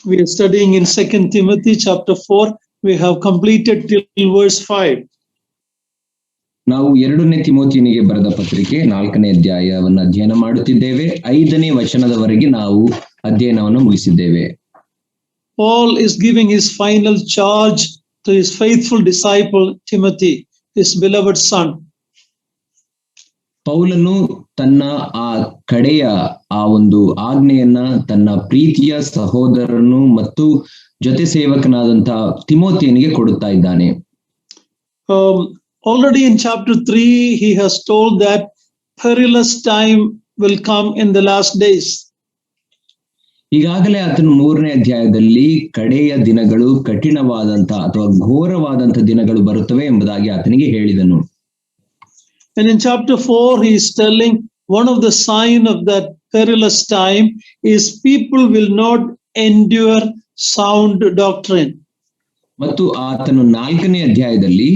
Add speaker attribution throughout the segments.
Speaker 1: We are studying in 2 Timothy chapter 4. We have completed till verse 5.
Speaker 2: ನಾವು 2ನೇ ತಿಮೋಥಿಯನಿಗೆ ಬರೆದ ಪತ್ರಿಕೆ 4ನೇ ಅಧ್ಯಾಯವನ್ನು ಅಧ್ಯಯನ ಮಾಡುತ್ತಿದ್ದೇವೆ. 5ನೇ ವಚನದವರೆಗೆ ನಾವು ಅಧ್ಯಯನವನ್ನು ಮುಗಿಸಿದ್ದೇವೆ.
Speaker 1: Paul is giving his final charge to his faithful disciple Timothy, his beloved son.
Speaker 2: ಪೌಲನು ತನ್ನ ಆ ಕಡೆಯ ಆ ಒಂದು ಆಜ್ಞೆಯನ್ನ ತನ್ನ ಪ್ರೀತಿಯ ಸಹೋದರನು ಮತ್ತು ಜೊತೆ ಸೇವಕನಾದಂತಹ ತಿಮೋಥಿಯನಿಗೆ ಕೊಡುತ್ತಾ ಇದ್ದಾನೆ.
Speaker 1: Already in chapter 3 he has told that perilous time will come in the last days.
Speaker 2: ಈಗಾಗಲೇ ಆತನು 3ನೇ ಅಧ್ಯಾಯದಲ್ಲಿ ಕಡೆಯ ದಿನಗಳು ಕಠಿಣವಾದಂತಹ ಅಥವಾ ಘೋರವಾದಂತಹ ದಿನಗಳು ಬರುತ್ತವೆ ಎಂಬುದಾಗಿ ಆತನಿಗೆ ಹೇಳಿದನು.
Speaker 1: And in chapter 4 he is telling one of the sign of that perilous time is people will not endure sound doctrine.
Speaker 2: ಮತ್ತು ಆತನು 4ನೇ ಅಧ್ಯಾಯದಲ್ಲಿ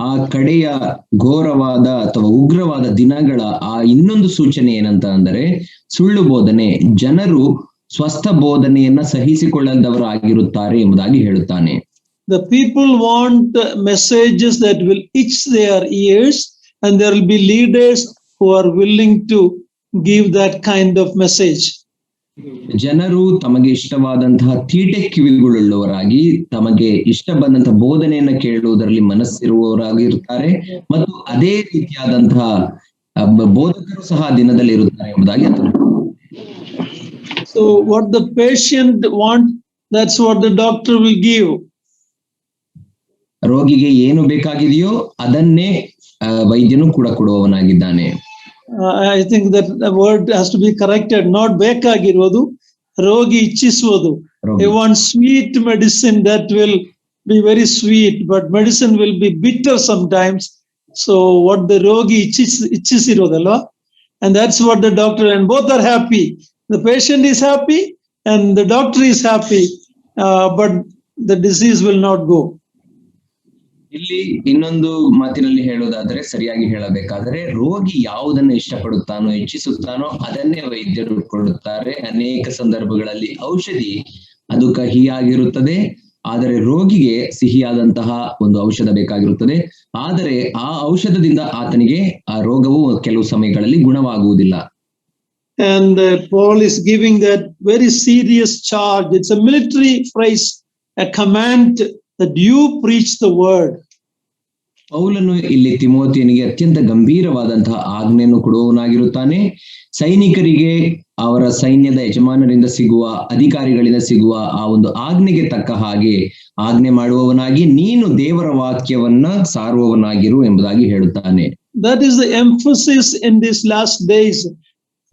Speaker 2: ಆ ಕಡೆಯ ಘೋರವಾದ ಅಥವಾ ಉಗ್ರವಾದ ದಿನಗಳ ಆ ಇನ್ನೊಂದು ಸೂಚನೆ ಏನಂತ ಅಂದರೆ ಸುಳ್ಳು ಬೋಧನೆ, ಜನರು ಸ್ವಸ್ಥ ಬೋಧನೆಯನ್ನ ಸಹಿಸಿಕೊಳ್ಳದವರಾಗಿರುತ್ತಾರೆ ಎಂಬುದಾಗಿ ಹೇಳುತ್ತಾನೆ.
Speaker 1: The people want messages that will itch their ears, and there will be leaders who are willing to give that kind of message.
Speaker 2: ಜನರು ತಮಗೆ ಇಷ್ಟವಾದಂತಹ ತೀಟೆ ಕಿವಿಗಳುಳ್ಳವರಾಗಿ ತಮಗೆ ಇಷ್ಟ ಬಂದಂತಹ ಬೋಧನೆಯನ್ನ ಕೇಳುವುದರಲ್ಲಿ ಮನಸ್ಸಿರುವವರಾಗಿರುತ್ತಾರೆ ಮತ್ತು ಅದೇ ರೀತಿಯಾದಂತಹ ಬೋಧಕರು ಸಹ ದಿನದಲ್ಲಿ ಇರುತ್ತಾರೆ ಎಂಬುದಾಗಿ ಆತನು.
Speaker 1: So what the patient want, that's what the doctor will give.
Speaker 2: ರೋಗಿಗೆ ಏನು ಬೇಕಾಗಿದೆಯೋ ಅದನ್ನೇ ವೈದ್ಯನು ಕೂಡ ಕೊಡುವವನಾಗಿದ್ದಾನೆ.
Speaker 1: I think that the word has to be corrected. Not ಬೇಕಾಗಿರೋದು, ರೋಗಿ ಇಚ್ಛಿಸುವುದು. They want sweet medicine that will be very sweet, but medicine will be bitter sometimes. So what the ರೋಗಿ ಇಚ್ಛಿಸಿರೋದಲ್ವಾ, and that's what the doctor, and both are happy. The patient is happy and the doctor is happy, but the disease will not go.
Speaker 2: ಇಲ್ಲಿ ಇನ್ನೊಂದು ಮಾತಿನಲ್ಲಿ ಹೇಳೋದಾದ್ರೆ, ಸರಿಯಾಗಿ ಹೇಳಬೇಕಾದ್ರೆ, ರೋಗಿ ಯಾವುದನ್ನು ಇಷ್ಟಪಡುತ್ತಾನೋ ಇಚ್ಛಿಸುತ್ತಾನೋ ಅದನ್ನೇ ವೈದ್ಯರು ಕೊಡುತ್ತಾರೆ. ಅನೇಕ ಸಂದರ್ಭಗಳಲ್ಲಿ ಔಷಧಿ ಅದು ಕಹಿಯಾಗಿರುತ್ತದೆ, ಆದರೆ ರೋಗಿಗೆ ಸಿಹಿಯಾದಂತಹ ಒಂದು ಔಷಧ ಬೇಕಾಗಿರುತ್ತದೆ. ಆದರೆ ಆ ಔಷಧದಿಂದ ಆತನಿಗೆ ಆ ರೋಗವು ಕೆಲವು ಸಮಯಗಳಲ್ಲಿ ಗುಣವಾಗುವುದಿಲ್ಲ.
Speaker 1: And Paul is giving that very serious charge. It's a military phrase, a command that you preach the word.
Speaker 2: ಪೌಲನು ಇಲ್ಲಿ ತಿಮೋಥಿಯನಿಗೆ ಅತ್ಯಂತ ಗಂಭೀರವಾದಂತಹ ಆಜ್ಞೆಯನ್ನು ಕೊಡುವವನಾಗಿರುತ್ತಾನೆ. ಸೈನಿಕರಿಗೆ ಅವರ ಸೈನ್ಯದ ಯಜಮಾನರಿಂದ ಸಿಗುವ, ಅಧಿಕಾರಿಗಳಿಂದ ಸಿಗುವ ಆ ಒಂದು ಆಜ್ಞೆಗೆ ತಕ್ಕ ಹಾಗೆ ಆಜ್ಞೆ ಮಾಡುವವನಾಗಿ ನೀನು ದೇವರ ವಾಕ್ಯವನ್ನ ಸಾರುವವನಾಗಿರು ಎಂಬುದಾಗಿ ಹೇಳುತ್ತಾನೆ.
Speaker 1: That is the emphasis in these last days.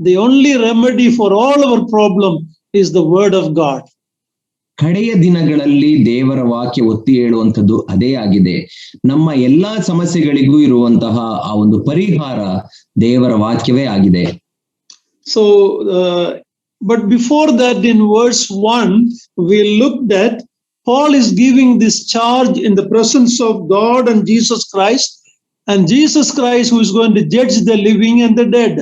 Speaker 1: The only remedy for all our problem is the word of God.
Speaker 2: ಕಡೆಯ ದಿನಗಳಲ್ಲಿ ದೇವರ ವಾಕ್ಯ ಒತ್ತಿ ಹೇಳುವಂಥದ್ದು ಅದೇ ಆಗಿದೆ. ನಮ್ಮ ಎಲ್ಲಾ ಸಮಸ್ಯೆಗಳಿಗೂ ಇರುವಂತಹ ಆ ಒಂದು ಪರಿಹಾರ ದೇವರ ವಾಕ್ಯವೇ ಆಗಿದೆ.
Speaker 1: So, but before that, in verse 1, we looked at Paul is giving this charge in the presence of God and Jesus Christ who is going to judge the living and the dead.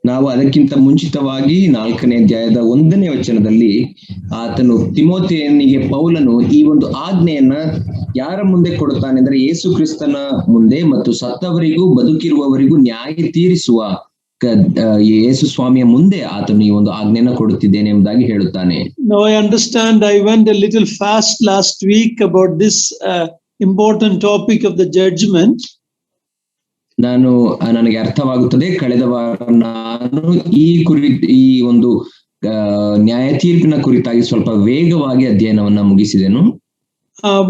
Speaker 2: ನಾವು ಅದಕ್ಕಿಂತ ಮುಂಚಿತವಾಗಿ 4ನೇ ಅಧ್ಯಾಯದ 1ನೇ ವಚನದಲ್ಲಿ ಆತನು ತಿಮೋಥಿಯನಿಗೆ ಪೌಲನು ಈ ಒಂದು ಆಜ್ಞೆಯನ್ನ ಯಾರ ಮುಂದೆ ಕೊಡುತ್ತಾನೆ ಅಂದ್ರೆ ಯೇಸು ಕ್ರಿಸ್ತನ ಮುಂದೆ ಮತ್ತು ಸತ್ತವರಿಗೂ ಬದುಕಿರುವವರಿಗೂ ನ್ಯಾಯ ತೀರಿಸುವ ಯೇಸು ಸ್ವಾಮಿಯ ಮುಂದೆ ಆತನು ಈ ಒಂದು ಆಜ್ಞೆಯನ್ನ ಕೊಡುತ್ತಿದ್ದೇನೆ ಎಂಬುದಾಗಿ ಹೇಳುತ್ತಾನೆ.
Speaker 1: Now I understand. I went a little fast last week about this important topic of the judgment.
Speaker 2: ನನಗೆ ಅರ್ಥವಾಗುತ್ತದೆ. ಕಳೆದ ವಾರ ನಾನು ಈ ಒಂದು ನ್ಯಾಯ ತೀರ್ಪಿನ ಕುರಿತಾಗಿ ಸ್ವಲ್ಪ ವೇಗವಾಗಿ ಅಧ್ಯಯನವನ್ನ ಮುಗಿಸಿದೆನು.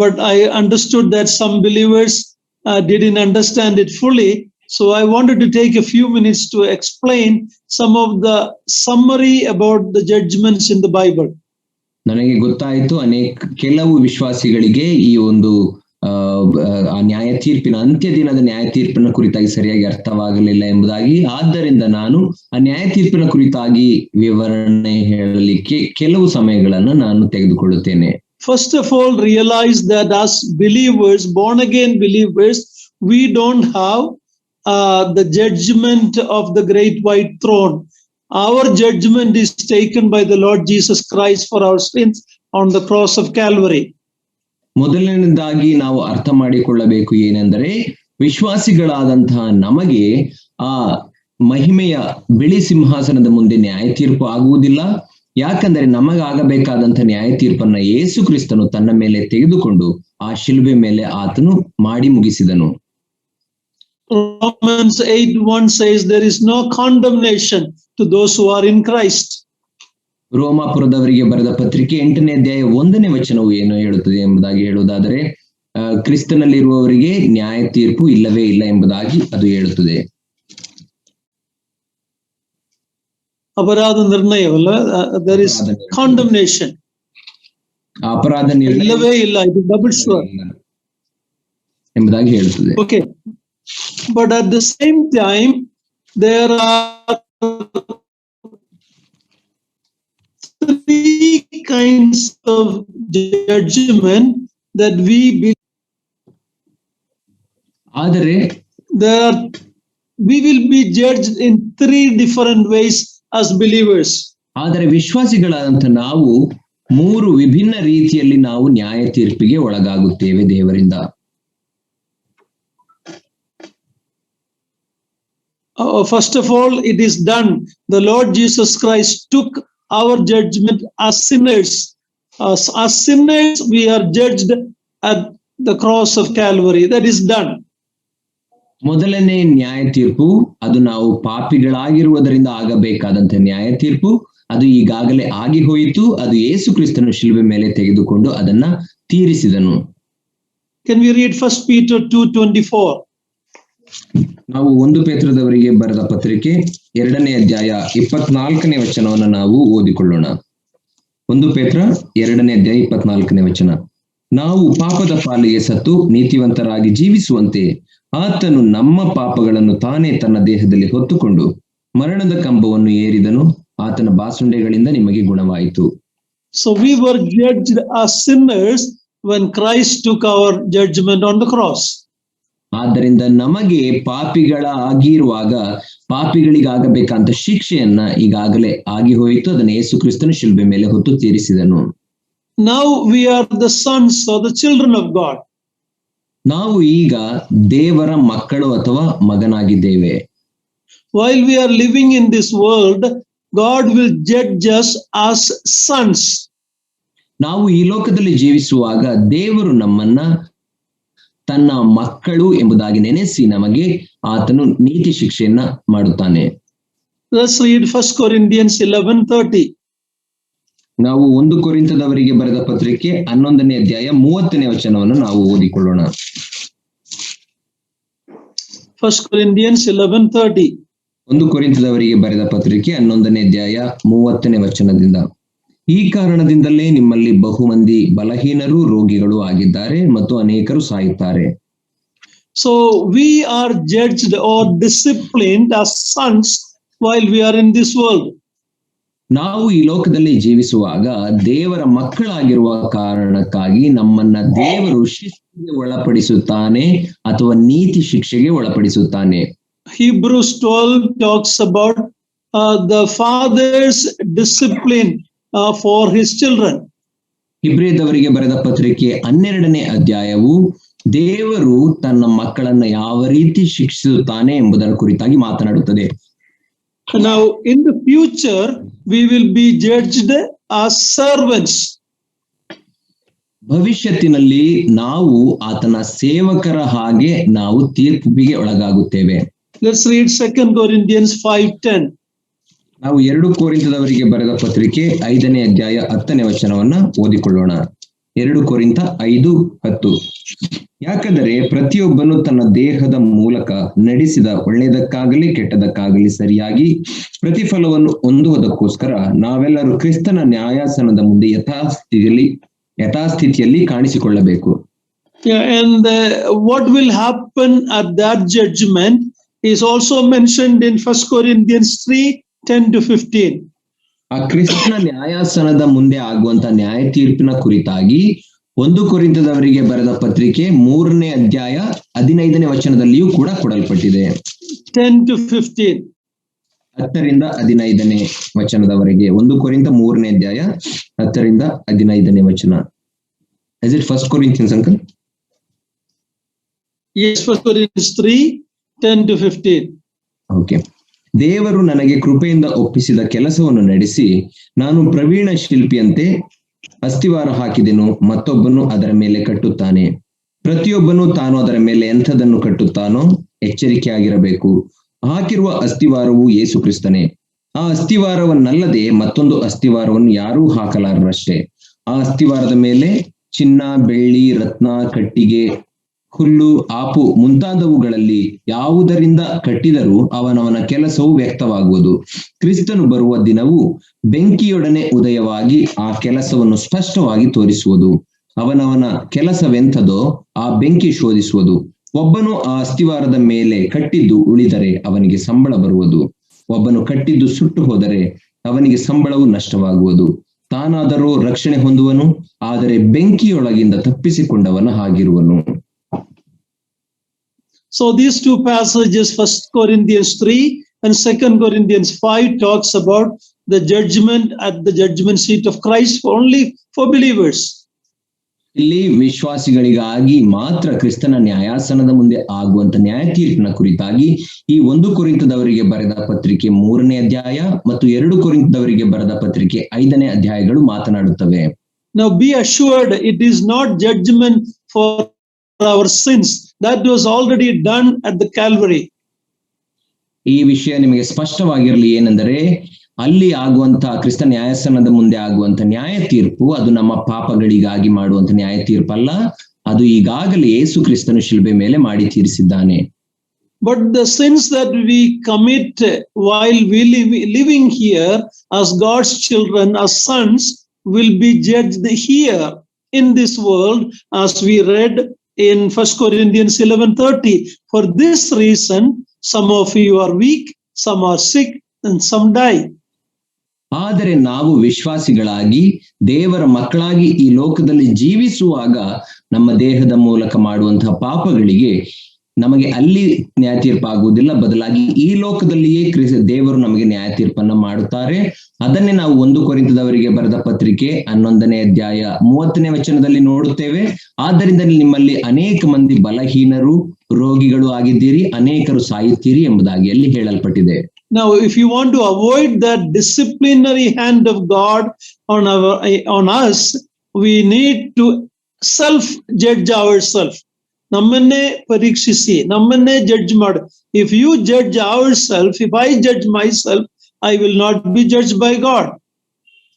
Speaker 1: But I understood that some believers didn't understand it fully. So I wanted to take a few minutes to explain some of the summary about the judgments in the Bible.
Speaker 2: ನನಗೆ ಗೊತ್ತಾಯಿತು ಕೆಲವು ವಿಶ್ವಾಸಿಗಳಿಗೆ ಈ ಒಂದು ಆ ನ್ಯಾಯ ತೀರ್ಪಿನ ಅಂತ್ಯ ದಿನದ ನ್ಯಾಯ ತೀರ್ಪಿನ ಕುರಿತಾಗಿ ಸರಿಯಾಗಿ ಅರ್ಥವಾಗಲಿಲ್ಲ ಎಂಬುದಾಗಿ. ಆದ್ದರಿಂದ ನಾನು ಆ ನ್ಯಾಯ ತೀರ್ಪಿನ ಕುರಿತಾಗಿ ವಿವರಣೆ ಹೇಳಲಿಕ್ಕೆ ಕೆಲವು ಸಮಯಗಳನ್ನು ನಾನು ತೆಗೆದುಕೊಳ್ಳುತ್ತೇನೆ.
Speaker 1: First of all, realize that as believers, born again believers, we don't have the judgment of the great white throne. our judgment is taken by the Lord Jesus Christ for our sins on the cross of Calvary.
Speaker 2: ಮೊದಲನೇದಾಗಿ ನಾವು ಅರ್ಥ ಮಾಡಿಕೊಳ್ಳಬೇಕು ಏನೆಂದರೆ, ವಿಶ್ವಾಸಿಗಳಾದಂತಹ ನಮಗೆ ಆ ಮಹಿಮೆಯ ಬಿಳಿ ಸಿಂಹಾಸನದ ಮುಂದೆ ನ್ಯಾಯ ತೀರ್ಪು ಆಗುವುದಿಲ್ಲ. ಯಾಕಂದರೆ ನಮಗಾಗಬೇಕಾದಂತಹ ನ್ಯಾಯ ತೀರ್ಪನ್ನ ಯೇಸು ಕ್ರಿಸ್ತನು ತನ್ನ ಮೇಲೆ ತೆಗೆದುಕೊಂಡು ಆ ಶಿಲುಬೆ ಮೇಲೆ ಆತನು ಮಾಡಿ ಮುಗಿಸಿದನು.
Speaker 1: Romans 8:1 says there is no condemnation to those who are in Christ.
Speaker 2: ರೋಮಾಪುರದವರಿಗೆ ಬರೆದ ಪತ್ರಿಕೆ 8ನೇ ಅಧ್ಯಾಯ 1ನೇ ವಚನವು ಏನು ಹೇಳುತ್ತದೆ ಎಂಬುದಾಗಿ ಹೇಳುವುದಾದರೆ, ಕ್ರಿಸ್ತನಲ್ಲಿರುವವರಿಗೆ ನ್ಯಾಯ ತೀರ್ಪು ಇಲ್ಲವೇ ಇಲ್ಲ ಎಂಬುದಾಗಿ ಅದು ಹೇಳುತ್ತದೆ.
Speaker 1: ಅಪರಾಧ ನಿರ್ಣಯವಲ್ಲ, there is condemnation.
Speaker 2: ಅಪರಾಧ
Speaker 1: ಇಲ್ಲವೇ ಇಲ್ಲ, ಇದು ಡಬಲ್ ಶೂರ್
Speaker 2: ಎಂಬುದಾಗಿ ಹೇಳುತ್ತದೆ.
Speaker 1: Okay, but at the same time there are three kinds of judgment that we
Speaker 2: ಆದರೆ
Speaker 1: we will be judged in three different ways as believers.
Speaker 2: ಆದರೆ ವಿಶ್ವಾಸಿಗಳಾದಂತ ನಾವು 3 ವಿಭಿನ್ನ ರೀತಿಯಲ್ಲಿ ನಾವು ನ್ಯಾಯ ತೀರ್ಪಿಗೆ ಒಳಗಾಗುತ್ತೇವೆ ದೇವರಿಂದ.
Speaker 1: First of all, it is done. The Lord Jesus Christ took our judgment as sinners. As sinners, we are judged at the cross of Calvary. That is done.
Speaker 2: ಮೊದಲನೇ ನ್ಯಾಯ ತೀರ್ಪು ಅದು ನಾವು ಪಾಪಿಗಳಾಗಿರುವುದರಿಂದ ಆಗಬೇಕಾದಂತ ನ್ಯಾಯ ತೀರ್ಪು, ಅದು ಈಗಾಗಲೇ ಆಗಿ ಹೋಯಿತು. ಅದು ಯೇಸು ಕ್ರಿಸ್ತನು ಶಿಲುಬೆ ಮೇಲೆ ತೆಗೆದುಕೊಂಡು ಅದನ್ನ ತೀರಿಸಿದನು.
Speaker 1: Can we read 1 Peter 2:24?
Speaker 2: ನಾವು 1 ಪೇತ್ರದವರಿಗೆ ಬರೆದ ಪತ್ರಿಕೆ 2ನೇ ಅಧ್ಯಾಯ 24ನೇ ವಚನವನ್ನು ನಾವು ಓದಿಕೊಳ್ಳೋಣ. 1 ಪೇತ್ರ 2ನೇ ಅಧ್ಯಾಯ 24ನೇ ವಚನ. ನಾವು ಪಾಪದ ಪಾಲಿಗೆ ಸತ್ತು ನೀತಿವಂತರಾಗಿ ಜೀವಿಸುವಂತೆ ಆತನು ನಮ್ಮ ಪಾಪಗಳನ್ನು ತಾನೇ ತನ್ನ ದೇಹದಲ್ಲಿ ಹೊತ್ತುಕೊಂಡು ಮರಣದ ಕಂಬವನ್ನು ಏರಿದನು. ಆತನ ಬಾಸುಂಡೆಗಳಿಂದ ನಿಮಗೆ ಗುಣವಾಯಿತು.
Speaker 1: So we were judged as sinners when Christ took our judgment on the cross.
Speaker 2: ಆದ್ದರಿಂದ ನಮಗೆ ಪಾಪಿಗಳಾಗಿರುವಾಗ ಪಾಪಿಗಳಿಗಾಗಬೇಕಂತ ಶಿಕ್ಷೆಯನ್ನ ಈಗಾಗಲೇ ಆಗಿ ಹೋಯಿತು. ಅದನ್ನು ಯೇಸು ಕ್ರಿಸ್ತನು ಶಿಲುಬೆ ಮೇಲೆ ಹೊತ್ತು ತೀರಿಸಿದನು.
Speaker 1: Now we are the sons or the children of God.
Speaker 2: ನಾವು ಈಗ ದೇವರ ಮಕ್ಕಳು ಅಥವಾ ಮಗನಾಗಿದ್ದೇವೆ.
Speaker 1: While we are living in this world, God will judge us as sons.
Speaker 2: ನಾವು ಈ ಲೋಕದಲ್ಲಿ ಜೀವಿಸುವಾಗ ದೇವರು ನಮ್ಮನ್ನ ತನ್ನ ಮಕ್ಕಳು ಎಂಬುದಾಗಿ ನೆನೆಸಿ ನಮಗೆ ಆತನು ನೀತಿ ಶಿಕ್ಷೆಯನ್ನ ಮಾಡುತ್ತಾನೆ.
Speaker 1: Let's read 1 Corinthians 11:30.
Speaker 2: ನಾವು 1 ಕೊರಿಂಥದವರಿಗೆ ಬರೆದ ಪತ್ರಿಕೆ 11ನೇ ಅಧ್ಯಾಯ 30ನೇ ವಚನವನ್ನು ನಾವು ಓದಿಕೊಳ್ಳೋಣ.
Speaker 1: 1 Corinthians 11:30.
Speaker 2: 1 ಕೊರಿಂಥದವರಿಗೆ ಬರೆದ ಪತ್ರಿಕೆ 11ನೇ ಅಧ್ಯಾಯ 30ನೇ ವಚನದಿಂದ, ಈ ಕಾರಣದಿಂದಲೇ ನಿಮ್ಮಲ್ಲಿ ಬಹುಮಂದಿ ಬಲಹೀನರು ರೋಗಿಗಳು ಆಗಿದ್ದಾರೆ ಮತ್ತು ಅನೇಕರು ಸಾಯುತ್ತಾರೆ.
Speaker 1: So we are judged or disciplined as sons while we are in this world.
Speaker 2: ನಾವು ಈ ಲೋಕದಲ್ಲಿ ಜೀವಿಸುವಾಗ ದೇವರ ಮಕ್ಕಳಾಗಿರುವ ಕಾರಣಕ್ಕಾಗಿ ನಮ್ಮನ್ನ ದೇವರು ಶಿಕ್ಷೆಗೆ ಒಳಪಡಿಸುತ್ತಾನೆ ಅಥವಾ ನೀತಿ ಶಿಕ್ಷೆಗೆ ಒಳಪಡಿಸುತ್ತಾನೆ.
Speaker 1: Hebrews 12 talks about the father's discipline for his children.
Speaker 2: ಇಬ್ರಿಯದವರಿಗೆ ಬರೆದ ಪತ್ರಿಕೆ 12ನೇ ಅಧ್ಯಾಯವು ದೇವರು ತನ್ನ ಮಕ್ಕಳನ್ನ ಯಾವ ರೀತಿ ಶಿಕ್ಷಿಸುತ್ತಾನೆ ಎಂಬುದರ ಕುರಿತಾಗಿ ಮಾತನಾಡುತ್ತದೆ.
Speaker 1: Now in the future we will be judged as servants.
Speaker 2: ಭವಿಷ್ಯತ್ತಿನಲ್ಲಿ ನಾವು ಆತನ ಸೇವಕರ ಹಾಗೆ ನಾವು ತೀರ್ಪಿಗೆ ಒಳಗಾಗುತ್ತೇವೆ.
Speaker 1: Let's read 2 Corinthians 5:10.
Speaker 2: ನಾವು 2 ಕೊರಿಂಥದವರಿಗೆ ಬರೆದ ಪತ್ರಿಕೆ 5ನೇ ಅಧ್ಯಾಯ 10ನೇ ವಚನವನ್ನ ಓದಿಕೊಳ್ಳೋಣ. 2 ಕೊರಿಂಥ 5:10. ಯಾಕಂದರೆ ಪ್ರತಿಯೊಬ್ಬನು ತನ್ನ ದೇಹದ ಮೂಲಕ ನಡೆಸಿದ ಒಳ್ಳೆಯದಕ್ಕಾಗಲಿ ಕೆಟ್ಟದಕ್ಕಾಗಲಿ ಸರಿಯಾಗಿ ಪ್ರತಿಫಲವನ್ನು ಹೊಂದುವುದಕ್ಕೋಸ್ಕರ ನಾವೆಲ್ಲರೂ ಕ್ರಿಸ್ತನ ನ್ಯಾಯಾಸನದ ಮುಂದೆ ಯಥಾಸ್ಥಿತಿಯಲ್ಲಿ ಕಾಣಿಸಿಕೊಳ್ಳಬೇಕು.
Speaker 1: And what will happen at that judgment is also mentioned in 1 Corinthians 3:10-15.
Speaker 2: ಆ ಕ್ರಿಸ್ತನ ನ್ಯಾಯಾಸನದ ಮುಂದೆ ಆಗುವಂತ ನ್ಯಾಯ ತೀರ್ಪಿನ ಕುರಿತಾಗಿ 1 ಕೊರಿಂಥದವರಿಗೆ ಬರೆದ ಪತ್ರಿಕೆ 3ನೇ ಅಧ್ಯಾಯ 15ನೇ ವಚನದಲ್ಲಿಯೂ ಕೂಡ ಕೊಡಲ್ಪಟ್ಟಿದೆ.
Speaker 1: 10-15.
Speaker 2: 10ರಿಂದ 15ನೇ ವಚನದವರೆಗೆ. 1 ಕೊರಿಂಥ 3ನೇ ಅಧ್ಯಾಯ 10ರಿಂದ 15ನೇ ವಚನ. Is it 1 Corinthians, uncle?
Speaker 1: Yes, 1 Corinthians 3, 10 to 15.
Speaker 2: Okay. ದೇವರು ನನಗೆ ಕೃಪೆಯಿಂದ ಒಪ್ಪಿಸಿದ ಕೆಲಸವನ್ನು ನಡೆಸಿ ನಾನು ಪ್ರವೀಣ ಶಿಲ್ಪಿಯಂತೆ ಅಸ್ತಿವಾರ ಹಾಕಿದೆನು, ಮತ್ತೊಬ್ಬನು ಅದರ ಮೇಲೆ ಕಟ್ಟುತ್ತಾನೆ. ಪ್ರತಿಯೊಬ್ಬನು ತಾನು ಅದರ ಮೇಲೆ ಎಂಥದನ್ನು ಕಟ್ಟುತ್ತಾನೋ ಎಚ್ಚರಿಕೆಯಾಗಿರಬೇಕು. ಹಾಕಿರುವ ಅಸ್ತಿವಾರವು ಯೇಸು ಕ್ರಿಸ್ತನೇ. ಆ ಅಸ್ತಿವಾರವನ್ನಲ್ಲದೆ ಮತ್ತೊಂದು ಅಸ್ತಿವಾರವನ್ನು ಯಾರೂ ಹಾಕಲಾರರಷ್ಟೇ. ಆ ಅಸ್ತಿವಾರದ ಮೇಲೆ ಚಿನ್ನ, ಬೆಳ್ಳಿ, ರತ್ನ, ಕಟ್ಟಿಗೆ, ಹುಲ್ಲು, ಆಪು ಮುಂತಾದವುಗಳಲ್ಲಿ ಯಾವುದರಿಂದ ಕಟ್ಟಿದರೂ ಅವನವನ ಕೆಲಸವು ವ್ಯಕ್ತವಾಗುವುದು. ಕ್ರಿಸ್ತನು ಬರುವ ದಿನವು ಬೆಂಕಿಯೊಡನೆ ಉದಯವಾಗಿ ಆ ಕೆಲಸವನ್ನು ಸ್ಪಷ್ಟವಾಗಿ ತೋರಿಸುವುದು. ಅವನವನ ಕೆಲಸವೆಂಥದೋ ಆ ಬೆಂಕಿ ಶೋಧಿಸುವುದು. ಒಬ್ಬನು ಆ ಅಸ್ತಿವಾರದ ಮೇಲೆ ಕಟ್ಟಿದ್ದು ಉಳಿದರೆ ಅವನಿಗೆ ಸಂಬಳ ಬರುವುದು. ಒಬ್ಬನು ಕಟ್ಟಿದ್ದು ಸುಟ್ಟು ಹೋದರೆ ಅವನಿಗೆ ಸಂಬಳವು ನಷ್ಟವಾಗುವುದು. ತಾನಾದರೂ ರಕ್ಷಣೆ ಹೊಂದುವನು, ಆದರೆ ಬೆಂಕಿಯೊಳಗಿಂದ ತಪ್ಪಿಸಿಕೊಂಡವನ ಹಾಗಿರುವನು.
Speaker 1: So these two passages, 1 Corinthians 3 and 2 Corinthians 5, talks about the judgment at the judgment seat of Christ only for believers.
Speaker 2: ಇಲ್ಲಿ ವಿಶ್ವಾಸಿಗಳಿಗಾಗಿ ಮಾತ್ರ ಕ್ರಿಸ್ತನ ನ್ಯಾಯಾಸನದ ಮುಂದೆ ಆಗುವಂತ ನ್ಯಾಯ ತೀರ್ಪಿನ ಕುರಿತಾಗಿ ಈ 1 ಕೊರಿಂಥದವರಿಗೆ ಬರೆದ ಪತ್ರಿಕೆ 3ನೇ ಅಧ್ಯಾಯ ಮತ್ತು 2 ಕೊರಿಂಥದವರಿಗೆ ಬರೆದ ಪತ್ರಿಕೆ 5ನೇ ಅಧ್ಯಾಯಗಳು ಮಾತನಾಡುತ್ತವೆ.
Speaker 1: Now be assured, it is not judgment for our sins. That was already done at the Calvary.
Speaker 2: ಈ ವಿಷಯ ನಿಮಗೆ ಸ್ಪಷ್ಟವಾಗಿರಲಿ, ಏನೆಂದರೆ ಅಲ್ಲಿ ಆಗುವಂತ ಕ್ರಿಸ್ತ ನ್ಯಾಯಾಸನದ ಮುಂದೆ ಆಗುವಂತ ನ್ಯಾಯ ತೀರ್ಪು ಅದು ನಮ್ಮ ಪಾಪಗಳಿಗಾಗಿ ಮಾಡುವಂತ ನ್ಯಾಯ ತೀರ್ಪಲ್ಲ, ಅದು ಈಗಾಗಲೇ ಯೇಸು ಕ್ರಿಸ್ತನು ಶಿಲುಬೆ ಮೇಲೆ ಮಾಡಿ ತೀರಿಸಿದ್ದಾನೆ.
Speaker 1: But the sins that we commit while we living here as God's children, as sons, will be judged here in this world, as we read in 1 Corinthians 11:30. For this reason, some of you are weak, some are sick, and some die.
Speaker 2: ಆದರೆ ನಾವು ವಿಶ್ವಾಸಿಗಳಾಗಿ ದೇವರ ಮಕ್ಕಳಾಗಿ ಈ ಲೋಕದಲ್ಲಿ ಜೀವಿಸುವಾಗ ನಮ್ಮ ದೇಹದ ಮೂಲಕ ಮಾಡುವಂತಹ ಪಾಪಗಳಿಗೆ ನಮಗೆ ಅಲ್ಲಿ ನ್ಯಾಯ ತೀರ್ಪಾಗುವುದಿಲ್ಲ, ಬದಲಾಗಿ ಈ ಲೋಕದಲ್ಲಿಯೇ ದೇವರು ನಮಗೆ ನ್ಯಾಯ ತೀರ್ಪನ್ನ ಮಾಡುತ್ತಾರೆ. ಅದನ್ನೇ ನಾವು 1 ಕೊರಿಂಥದವರಿಗೆ ಬರೆದ ಪತ್ರಿಕೆ 11ನೇ ಅಧ್ಯಾಯ 30ನೇ ವಚನದಲ್ಲಿ ನೋಡುತ್ತೇವೆ. ಆದ್ದರಿಂದ ನಿಮ್ಮಲ್ಲಿ ಅನೇಕ ಮಂದಿ ಬಲಹೀನರು, ರೋಗಿಗಳು ಆಗಿದ್ದೀರಿ, ಅನೇಕರು ಸಾಯುತ್ತೀರಿ ಎಂಬುದಾಗಿ ಅಲ್ಲಿ ಹೇಳಲ್ಪಟ್ಟಿದೆ.
Speaker 1: Now, if you want to avoid that disciplinary hand of God on us, we need to self-judge ourselves. ನಮ್ಮನ್ನೇ ಪರೀಕ್ಷಿಸಿ, ನಮ್ಮನ್ನೇ ಜಡ್ಜ್ ಮಾಡು. If you judge ourselves, if I judge myself, I will not be judged by God.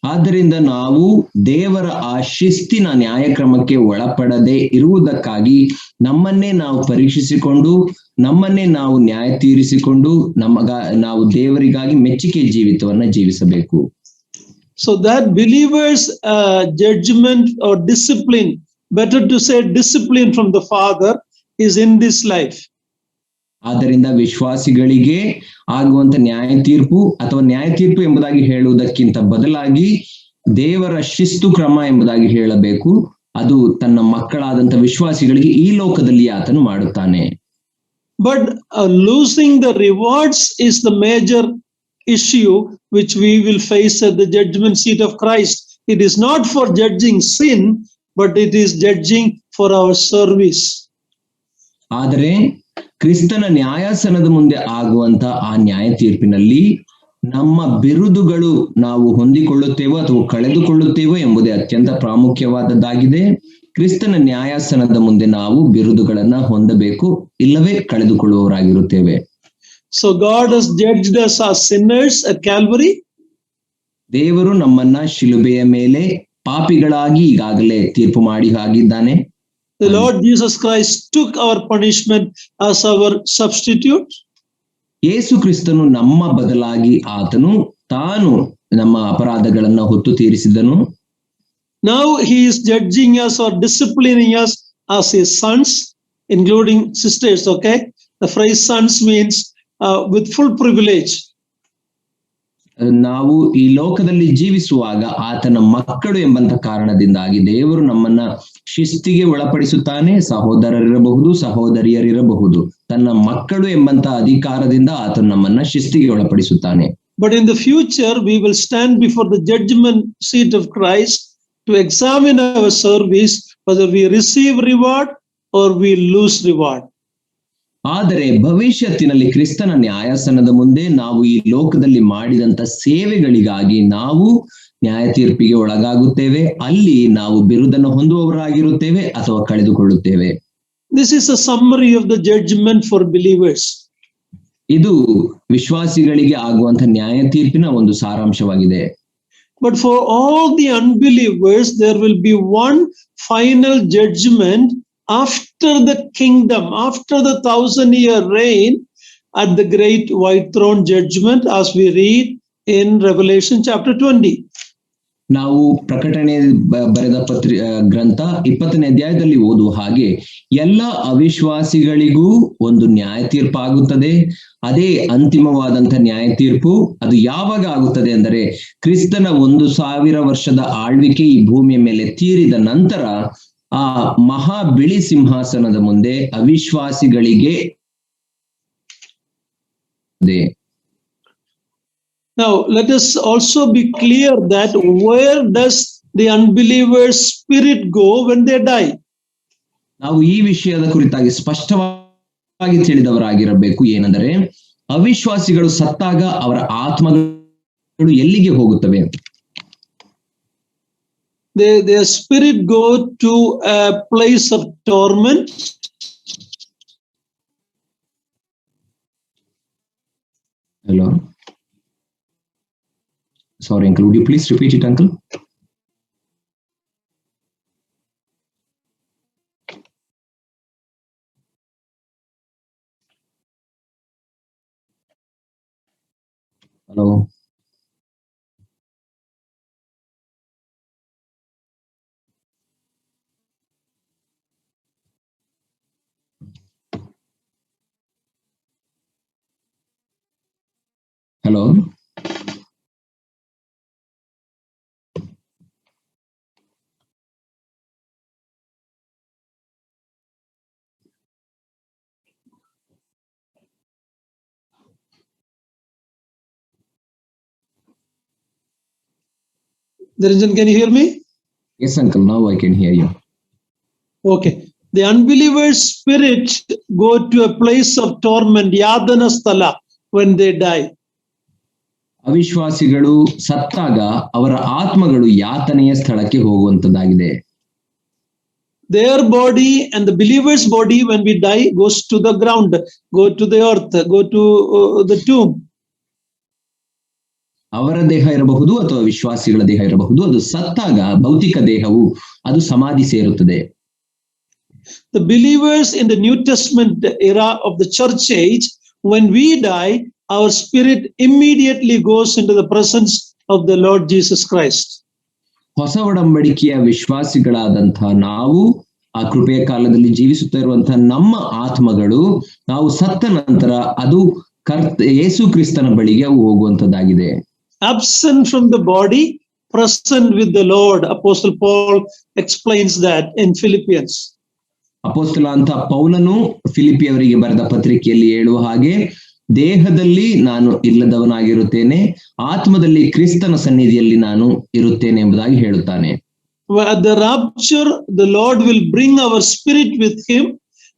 Speaker 2: ಆದ್ದರಿಂದ ನಾವು ದೇವರ ಆ ಶಿಸ್ತಿನ ನ್ಯಾಯಕ್ರಮಕ್ಕೆ ಒಳಪಡದೆ ಇರುವುದಕ್ಕಾಗಿ ನಮ್ಮನ್ನೇ ನಾವು ಪರೀಕ್ಷಿಸಿಕೊಂಡು, ನಮ್ಮನ್ನೇ ನಾವು ನ್ಯಾಯ ತೀರಿಸಿಕೊಂಡು ನಾವು ದೇವರಿಗಾಗಿ ಮೆಚ್ಚುಗೆ ಜೀವಿತವನ್ನ ಜೀವಿಸಬೇಕು.
Speaker 1: So that believers judgment or discipline, better to say discipline from the Father, is in this life.
Speaker 2: ಆದ್ದರಿಂದ ವಿಶ್ವಾಸಿಗಳಿಗೆ ಆಗುವಂತ ನ್ಯಾಯ ತೀರ್ಪು ಅಥವಾ ನ್ಯಾಯ ತೀರ್ಪು ಎಂಬುದಾಗಿ ಹೇಳುವುದಕ್ಕಿಂತ ಬದಲಾಗಿ ದೇವರ ಶಿಸ್ತು ಕ್ರಮ ಎಂಬುದಾಗಿ ಹೇಳಬೇಕು. ಅದು ತನ್ನ ಮಕ್ಕಳಾದಂತ ವಿಶ್ವಾಸಿಗಳಿಗೆ ಈ ಲೋಕದಲ್ಲಿ ಆತನು ಮಾಡುತ್ತಾನೆ.
Speaker 1: But losing the rewards is the major issue which we will face at the judgment seat of Christ. It is not for judging sin, but it is judging for our service.
Speaker 2: ಆದರೆ ಕ್ರಿಸ್ತನ ನ್ಯಾಯಾಸನದ ಮುಂದೆ ಆಗುವಂತ ಆ ನ್ಯಾಯ ತೀರ್ಪಿನಲ್ಲಿ ನಮ್ಮ ಬಿರುದುಗಳು ನಾವು ಹೊಂದಿಕೊಳ್ಳುತ್ತೇವೋ ಅಥವಾ ಕಳೆದುಕೊಳ್ಳುತ್ತೇವೋ ಎಂಬುದೇ ಅತ್ಯಂತ ಪ್ರಾಮುಖ್ಯವಾದದ್ದಾಗಿದೆ. ಕ್ರಿಸ್ತನ ನ್ಯಾಯಾಸನದ ಮುಂದೆ ನಾವು ಬಿರುದುಗಳನ್ನ ಹೊಂದಬೇಕು, ಇಲ್ಲವೇ ಕಳೆದುಕೊಳ್ಳುವವರಾಗಿರುತ್ತೇವೆ.
Speaker 1: So God has judged us as sinners at Calvary.
Speaker 2: ದೇವರು ನಮ್ಮನ್ನ ಶಿಲುಬೆಯ ಮೇಲೆ ಪಾಪಿಗಳಾಗಿ ಈಗಾಗಲೇ ತೀರ್ಪು ಮಾಡಿ ಆಗಿದ್ದಾನೆ.
Speaker 1: The Lord Jesus Christ took our punishment as our substitute.
Speaker 2: ಯೇಸು ಕ್ರಿಸ್ತನು ನಮ್ಮ ಬದಲಾಗಿ ಆತನು ತಾನು ನಮ್ಮ ಅಪರಾಧಗಳನ್ನ ಹೊತ್ತು ತೀರಿಸಿದನು.
Speaker 1: Now he is judging us or disciplining us as his sons, including sisters. Okay, the phrase sons means with full privilege.
Speaker 2: ನಾವು ಈ ಲೋಕದಲ್ಲಿ ಜೀವಿಸುವಾಗ ಆತನ ಮಕ್ಕಳು ಎಂಬಂತ ಕಾರಣದಿಂದಾಗಿ ದೇವರು ನಮ್ಮನ್ನ ಶಿಸ್ತಿಗೆ ಒಳಪಡಿಸುತ್ತಾನೆ. ಸಹೋದರರಿರಬಹುದು, ಸಹೋದರಿಯರಿರಬಹುದು. ತನ್ನ ಮಕ್ಕಳು ಎಂಬಂತ ಅಧಿಕಾರದಿಂದ ಆತನು ನಮ್ಮನ್ನ ಶಿಸ್ತಿಗೆ ಒಳಪಡಿಸುತ್ತಾನೆ.
Speaker 1: But in the future, we will stand before the judgment seat of Christ to examine our service, whether we receive reward or we lose reward.
Speaker 2: ಆದರೆ ಭವಿಷ್ಯತ್ತಿನಲ್ಲಿ ಕ್ರಿಸ್ತನ ನ್ಯಾಯಾಸನದ ಮುಂದೆ ನಾವು ಈ ಲೋಕದಲ್ಲಿ ಮಾಡಿದಂತ ಸೇವೆಗಳಿಗಾಗಿ ನಾವು ನ್ಯಾಯ ತೀರ್ಪಿಗೆ ಒಳಗಾಗುತ್ತೇವೆ. ಅಲ್ಲಿ ನಾವು ಬಿರುದನ್ನು ಹೊಂದುವವರಾಗಿರುತ್ತೇವೆ ಅಥವಾ ಕಳೆದುಕೊಳ್ಳುತ್ತೇವೆ.
Speaker 1: This is a summary of the judgment for believers.
Speaker 2: ಇದು ವಿಶ್ವಾಸಿಗಳಿಗೆ ಆಗುವಂತ ನ್ಯಾಯ ತೀರ್ಪಿನ ಒಂದು ಸಾರಾಂಶವಾಗಿದೆ.
Speaker 1: But for all the unbelievers, there will be one final judgment after the kingdom, after the 1,000-year reign, at the great white throne judgment, as we read in Revelation chapter 20.
Speaker 2: ನಾವು ಪ್ರಕಟಣೆ ಬರೆದ ಗ್ರಂಥ 20ನೇ ಅಧ್ಯಾಯದಲ್ಲಿ ಓದುವ ಹಾಗೆ ಎಲ್ಲ ಅವಿಶ್ವಾಸಿಗಳಿಗೂ ಒಂದು ನ್ಯಾಯ ತೀರ್ಪಾಗುತ್ತದೆ. ಅದೇ ಅಂತಿಮವಾದಂತ ನ್ಯಾಯ ತೀರ್ಪು. ಅದು ಯಾವಾಗ ಆಗುತ್ತದೆ ಅಂದರೆ ಕ್ರಿಸ್ತನ 1,000 ವರ್ಷದ ಆಳ್ವಿಕೆ ಈ ಭೂಮಿಯ ಮೇಲೆ ತೀರಿದ ನಂತರ ಆ ಮಹಾ ಬಿಳಿ ಸಿಂಹಾಸನದ ಮುಂದೆ ಅವಿಶ್ವಾಸಿಗಳಿಗೆ.
Speaker 1: Now, let us also be clear that where does the unbeliever's spirit go when they die?
Speaker 2: ನಾವು ಈ ವಿಷಯದ ಕುರಿತಾಗಿ ಸ್ಪಷ್ಟವಾಗಿ ತಿಳಿದವರಾಗಿರಬೇಕು. ಏನೆಂದರೆ ಅವಿಶ್ವಾಸಿಗಳು ಸತ್ತಾಗ ಅವರ ಆತ್ಮಗಳು ಎಲ್ಲಿಗೆ ಹೋಗುತ್ತವೆ?
Speaker 1: Their spirit go to a place of torment.
Speaker 2: Hello. Sorry, uncle. Would you please repeat it, uncle? Hello. Hello.
Speaker 1: Dharanjan, can you hear me?
Speaker 2: Yes, uncle. Now I can hear you.
Speaker 1: Okay. The unbeliever's spirit go to a place of torment, yadana sthala, when they die.
Speaker 2: ಅವಿಶ್ವಾಸಿಗಳು ಸತ್ತಾಗ ಅವರ ಆತ್ಮಗಳು ಯಾತನೆಯ ಸ್ಥಳಕ್ಕೆ ಹೋಗುವಂತದ್ದಾಗಿದೆ.
Speaker 1: Their body and the believer's body, when we die, goes to the ground, go to the earth, go to the tomb.
Speaker 2: ಅವರ ದೇಹ ಇರಬಹುದು ಅಥವಾ ವಿಶ್ವಾಸಿಗಳ ದೇಹ ಇರಬಹುದು. ಅದು ಸತ್ತಾಗ ಭೌತಿಕ ದೇಹವು ಅದು ಸಮಾಧಿ ಸೇರುತ್ತದೆ.
Speaker 1: The believers in the New Testament era of the church age, when we die, our spirit immediately goes into the presence of the Lord Jesus Christ.
Speaker 2: ಹೊಸ ಒಡಂಬಡಿಕೆಯ ವಿಶ್ವಾಸಿಗಳಾದಂತಹ ನಾವು ಆ ಕೃಪೆಯ ಕಾಲದಲ್ಲಿ ಜೀವಿಸುತ್ತಾ ಇರುವಂತಹ ನಮ್ಮ ಆತ್ಮಗಳು ನಾವು ಸತ್ತ ನಂತರ ಅದು ಯೇಸು ಕ್ರಿಸ್ತನ ಬಳಿಗೆ ಅವು ಹೋಗುವಂತದ್ದಾಗಿದೆ.
Speaker 1: Absent from the body, present with the Lord. Apostle Paul explains that in Philippians.
Speaker 2: ಅಪೊಸ್ತಲ ಅಂತ ಪೌಲನು ಫಿಲಿಪಿಯವರಿಗೆ ಬರೆದ ಪತ್ರಿಕೆಯಲ್ಲಿ ಹೇಳುವ ಹಾಗೆ, ದೇಹದಲ್ಲಿ ನಾನು ಇಲ್ಲದವನಾಗಿರುತ್ತೇನೆ, ಆತ್ಮದಲ್ಲಿ ಕ್ರಿಸ್ತನ ಸನ್ನಿಧಿಯಲ್ಲಿ ನಾನು ಇರುತ್ತೇನೆ ಎಂಬುದಾಗಿ ಹೇಳುತ್ತಾನೆ.
Speaker 1: At the rapture, the Lord will bring our spirit with him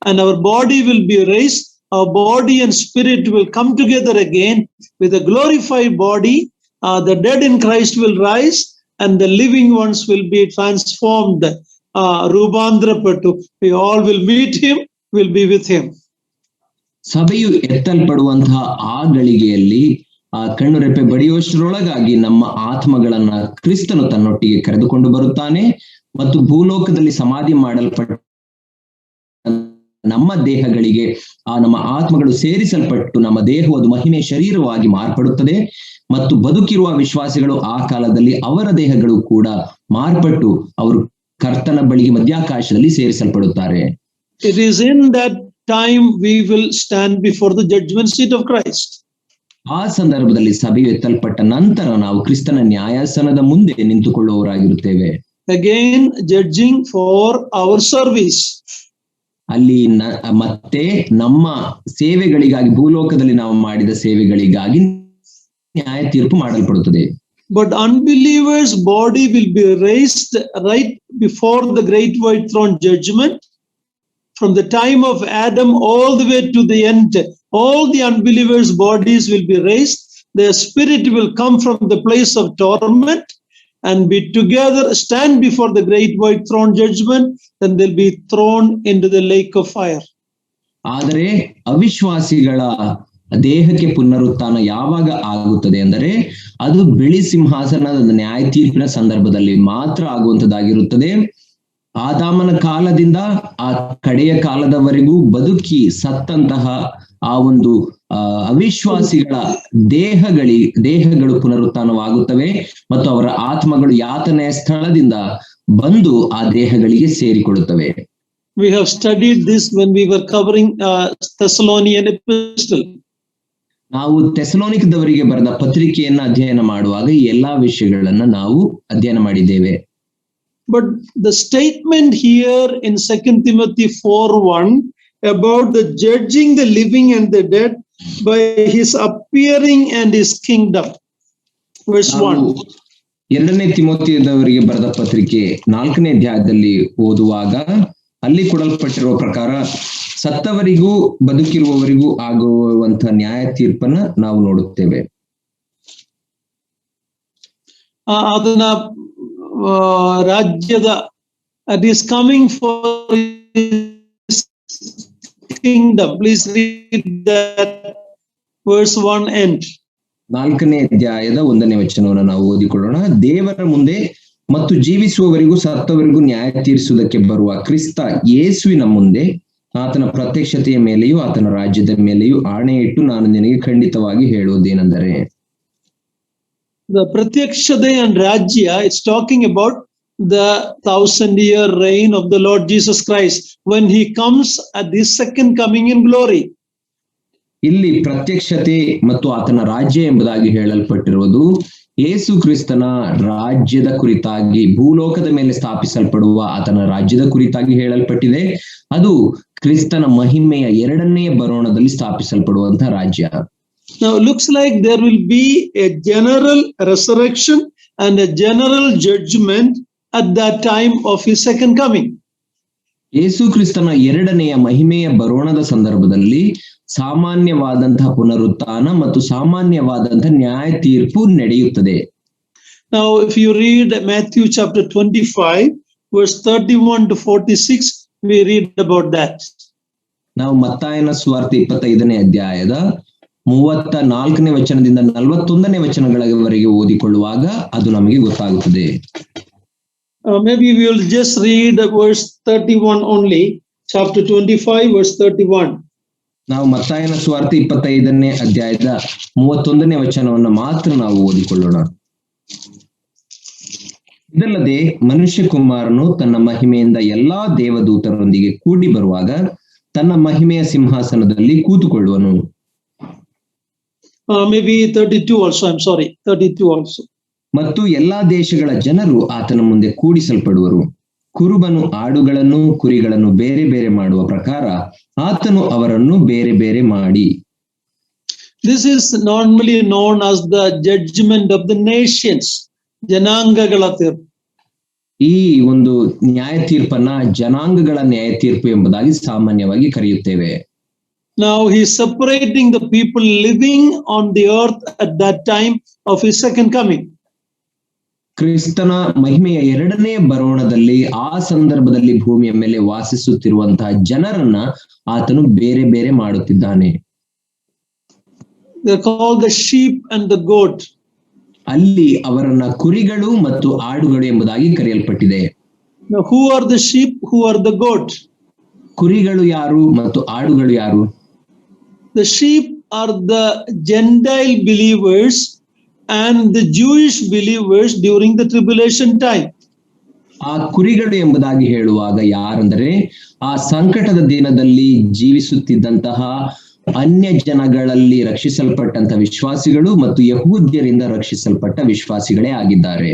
Speaker 1: and our body will be raised. Our body and spirit will come together again with a glorified body. The dead in Christ will rise and the living ones will be transformed. Rubhandrapattu. We all will meet him, will be with him.
Speaker 2: ಸಭೆಯು ಎತ್ತಲ್ಪಡುವಂತಹ ಆ ಗಳಿಗೆಯಲ್ಲಿ ಆ ಕಣ್ಣುರೆಪ್ಪೆ ಬಡಿಯುವಷ್ಟರೊಳಗಾಗಿ ನಮ್ಮ ಆತ್ಮಗಳನ್ನ ಕ್ರಿಸ್ತನು ತನ್ನೊಟ್ಟಿಗೆ ಕರೆದುಕೊಂಡು ಬರುತ್ತಾನೆ ಮತ್ತು ಭೂಲೋಕದಲ್ಲಿ ಸಮಾಧಿ ಮಾಡಲ್ಪಟ್ಟ ನಮ್ಮ ದೇಹಗಳಿಗೆ ಆ ನಮ್ಮ ಆತ್ಮಗಳು ಸೇರಿಸಲ್ಪಟ್ಟು ನಮ್ಮ ದೇಹವು ಅದು ಮಹಿಮೆ ಶರೀರವಾಗಿ ಮಾರ್ಪಡುತ್ತದೆ ಮತ್ತು ಬದುಕಿರುವ ವಿಶ್ವಾಸಿಗಳು ಆ ಕಾಲದಲ್ಲಿ ಅವರ ದೇಹಗಳು ಕೂಡ ಮಾರ್ಪಟ್ಟು ಅವರು ಕರ್ತನ ಬಳಿಗೆ ಮಧ್ಯಾಕಾಶದಲ್ಲಿ ಸೇರಿಸಲ್ಪಡುತ್ತಾರೆ.
Speaker 1: It is in that time we will stand before the judgment seat of Christ.
Speaker 2: ಆ ಸಂದರ್ಭದಲ್ಲಿ ಸಭೆಯು ಎತ್ತಲ್ಪಟ್ಟ ನಂತರ ನಾವು ಕ್ರಿಸ್ತನ ನ್ಯಾಯಾಸನದ ಮುಂದೆ ನಿಂತುಕೊಳ್ಳುವವರಾಗಿರುತ್ತೇವೆ.
Speaker 1: Again, judging for our service.
Speaker 2: ಅಲ್ಲಿ ಮತ್ತೆ ನಮ್ಮ ಸೇವೆಗಳಿಗಾಗಿ, ಭೂಲೋಕದಲ್ಲಿ ನಾವು ಮಾಡಿದ ಸೇವೆಗಳಿಗಾಗಿ ನ್ಯಾಯ ತೀರ್ಪು ಮಾಡಲ್ಪಡುತ್ತದೆ.
Speaker 1: But unbelievers' body will be raised right before the great white throne judgment. From the time of Adam all the way to the end, all the unbelievers' bodies will be raised. Their spirit will come from the place of torment and be together, stand before the great white throne judgment, then they'll be thrown into the lake of fire.
Speaker 2: ಆದರೆ ಅವಿಶ್ವಾಸಿಗಳ ದೇಹಕ್ಕೆ ಪುನರುತ್ಥಾನ ಯಾವಾಗ ಆಗುತ್ತದೆ ಅಂದರೆ ಅದು ಬಿಳಿ ಸಿಂಹಾಸನದ ನ್ಯಾಯ ತೀರ್ಪಿನ ಸಂದರ್ಭದಲ್ಲಿ ಮಾತ್ರ ಆಗುವಂತದ್ದಾಗಿರುತ್ತದೆ. ಆದಾಮನ ಕಾಲದಿಂದ ಆ ಕಡೆಯ ಕಾಲದವರೆಗೂ ಬದುಕಿ ಸತ್ತಂತಹ ಆ ಒಂದು ಅವಿಶ್ವಾಸಿಗಳ ದೇಹಗಳು ಪುನರುತ್ಥಾನವಾಗುತ್ತವೆ ಮತ್ತು ಅವರ ಆತ್ಮಗಳು ಯಾತನೆಯ ಸ್ಥಳದಿಂದ ಬಂದು ಆ ದೇಹಗಳಿಗೆ ಸೇರಿಕೊಳ್ಳುತ್ತವೆ.
Speaker 1: We have studied this when we were covering Thessalonian epistle.
Speaker 2: ನಾವು ಥೆಸಲೋನಿಕದವರಿಗೆ ಬರೆದ ಪತ್ರಿಕೆಯನ್ನ ಅಧ್ಯಯನ ಮಾಡುವಾಗ ಈ ಎಲ್ಲಾ ವಿಷಯಗಳನ್ನ ನಾವು ಅಧ್ಯಯನ ಮಾಡಿದ್ದೇವೆ.
Speaker 1: But the statement here in 2 Timothy 4:1 about the judging the living and the dead by his appearing and his kingdom, verse 1.
Speaker 2: 2ನೇ ತಿಮೋಥೆಯದವರಿಗೆ ಬರೆದ ಪತ್ರಿಕೆ 4ನೇ ಅಧ್ಯಾಯದಲ್ಲಿ ಓದುವಾಗ ಅಲ್ಲಿ ಕೊಡಲ್ಪಟ್ಟಿರುವ ಪ್ರಕಾರ ಸತ್ತವರಿಗೂ ಬದುಕಿರುವವರಿಗೂ ಆಗುವಂತಹ ನ್ಯಾಯ ತೀರ್ಪನ್ನ ನಾವು ನೋಡುತ್ತೇವೆ.
Speaker 1: ಅದನ್ನ ರಾಜ್ಯದ it is coming for his kingdom. Please read that verse 1 end.
Speaker 2: 4ನೇ ಅಧ್ಯಾಯದ 1ನೇ ವಚನವನ್ನು ನಾವು ಓದಿಕೊಳ್ಳೋಣ. ದೇವರ ಮುಂದೆ ಮತ್ತು ಜೀವಿಸುವವರಿಗೂ ಸತ್ತವರಿಗೂ ನ್ಯಾಯ ತೀರಿಸುವುದಕ್ಕೆ ಬರುವ ಕ್ರಿಸ್ತ ಯೇಸುವಿನ ಮುಂದೆ ಆತನ ಪ್ರತ್ಯಕ್ಷತೆಯ ಮೇಲೆಯೂ ಆತನ ರಾಜ್ಯದ ಮೇಲೆಯೂ ಆಣೆ ಇಟ್ಟು ನಾನು ನಿನಗೆ ಖಂಡಿತವಾಗಿ ಹೇಳುವುದೇನೆಂದರೆ,
Speaker 1: the pratyakshate and rajya, it's talking about the 1000-year reign of the Lord Jesus Christ when he comes at his second coming in glory.
Speaker 2: ಇಲ್ಲಿ ಪ್ರತ್ಯಕ್ಷತೆ ಮತ್ತು ಆತನ ರಾಜ್ಯ ಎಂಬುದಾಗಿ ಹೇಳಲ್ಪಟ್ಟಿರುವುದು ಯೇಸು ಕ್ರಿಸ್ತನ ರಾಜ್ಯದ ಕುರಿತಾಗಿ, ಭೂಲೋಕದ ಮೇಲೆ ಸ್ಥಾಪಿಸಲ್ಪಡುವ ಆತನ ರಾಜ್ಯದ ಕುರಿತಾಗಿ ಹೇಳಲ್ಪಟ್ಟಿದೆ. ಅದು ಕ್ರಿಸ್ತನ ಮಹಿಮೆಯ 2ನೇ ಬರೋಣದಲ್ಲಿ ಸ್ಥಾಪಿಸಲ್ಪಡುವಂತಹ ರಾಜ್ಯ.
Speaker 1: Now it looks like there will be a general resurrection and a general judgment at that time of his second coming.
Speaker 2: ಯೇಸು ಕ್ರಿಸ್ತನ 2ನೆಯ ಮಹಿಮೆಯ ಬರೋಣದ ಸಂದರ್ಭದಲ್ಲಿ ಸಾಮಾನ್ಯವಾದಂತಹ ಪುನರುತ್ಥಾನ ಮತ್ತು ಸಾಮಾನ್ಯವಾದಂತಹ ನ್ಯಾಯ ತೀರ್ಪು ನಡೆಯುತ್ತದೆ.
Speaker 1: Now if you read Matthew chapter 25 verse 31 to 46, we read about that.
Speaker 2: ನಾವು ಮತ್ತಾಯನ ಸುವಾರ್ತೆ 25ನೇ ಅಧ್ಯಾಯದ 34ನೇ ವಚನದಿಂದ 41ನೇ ವಚನಗಳವರೆಗೆ ಓದಿಕೊಳ್ಳುವಾಗ ಅದು ನಮಗೆ ಗೊತ್ತಾಗುತ್ತದೆ.
Speaker 1: Maybe we will just read verse 31 only, chapter 25 verse 31.
Speaker 2: ನಾವು ಮತ್ತಾಯನ ಸುವಾರ್ತೆ 25ನೇ ಅಧ್ಯಾಯದ 31ನೇ ವಚನವನ್ನು ಮಾತ್ರ ನಾವು ಓದಿಕೊಳ್ಳೋಣ. ಇದಲ್ಲದೆ ಮನುಷ್ಯ ಕುಮಾರನು ತನ್ನ ಮಹಿಮೆಯಿಂದ ಎಲ್ಲಾ ದೇವದೂತರೊಂದಿಗೆ ಕೂಡಿ ಬರುವಾಗ ತನ್ನ ಮಹಿಮೆಯ ಸಿಂಹಾಸನದಲ್ಲಿ ಕೂತುಕೊಳ್ಳುವನು.
Speaker 1: Maybe 32 also, I'm sorry, 32 also.
Speaker 2: ಮತ್ತು ಎಲ್ಲಾ ದೇಶಗಳ ಜನರು ಆತನ ಮುಂದೆ ಕೂಡಿಸಲ್ಪಡುವರು. ಕುರುಬನು ಆಡುಗಳನ್ನು ಕುರಿಗಳನ್ನು ಬೇರೆ ಬೇರೆ ಮಾಡುವ ಪ್ರಕಾರ ಆತನು ಅವರನ್ನು ಬೇರೆ ಬೇರೆ ಮಾಡಿ.
Speaker 1: This is normally known as the judgment of the nations. ಜನಾಂಗಗಳ ತೀರ್ಪು.
Speaker 2: ಈ ಒಂದು ನ್ಯಾಯ ತೀರ್ಪನ್ನ ಜನಾಂಗಗಳ ನ್ಯಾಯ ತೀರ್ಪು ಎಂಬುದಾಗಿ ಸಾಮಾನ್ಯವಾಗಿ ಕರೆಯುತ್ತೇವೆ.
Speaker 1: Now he is separating the people living on the earth at that time of his second coming.
Speaker 2: ಕ್ರಿಸ್ತನ ಮಹಿಮೆಯ 2ನೇ ಬರೋಣದಲ್ಲಿ ಆ ಸಂದರ್ಭದಲ್ಲಿ ಭೂಮಿಯ ಮೇಲೆ ವಾಸಿಸುತ್ತಿರುವಂತಹ ಜನರನ್ನ ಆತನು ಬೇರೆ ಬೇರೆ ಮಾಡುತ್ತಿದ್ದಾನೆ.
Speaker 1: They are called the sheep and the goat.
Speaker 2: ಅಲ್ಲಿ ಅವರನ್ನ ಕುರಿಗಳು ಮತ್ತು ಆಡುಗಳು ಎಂಬುದಾಗಿ ಕರೆಯಲ್ಪಟ್ಟಿದೆ.
Speaker 1: Now who are the sheep, who are the goat?
Speaker 2: ಕುರಿಗಳು ಯಾರು ಮತ್ತು ಆಡುಗಳು ಯಾರು?
Speaker 1: The sheep are the Gentile believers and the Jewish believers during the tribulation time.
Speaker 2: ಆ ಕುರಿಗಳು ಎಂಬುದಾಗಿ ಹೇಳುವಾಗ ಯಾರಂದರೆ ಆ ಸಂಕಟದ ದಿನದಲ್ಲಿ ಜೀವಿಸುತ್ತಿದ್ದಂತಹ ಅನ್ಯ ಜನಗಳಲ್ಲಿ ರಕ್ಷಿಸಲ್ಪಟ್ಟಂತ ವಿಶ್ವಾಸಿಗಳು ಮತ್ತು ಯಹೂದ್ಯರಿಂದ ರಕ್ಷಿಸಲ್ಪಟ್ಟ ವಿಶ್ವಾಸಿಗಳೇ ಆಗಿದ್ದಾರೆ.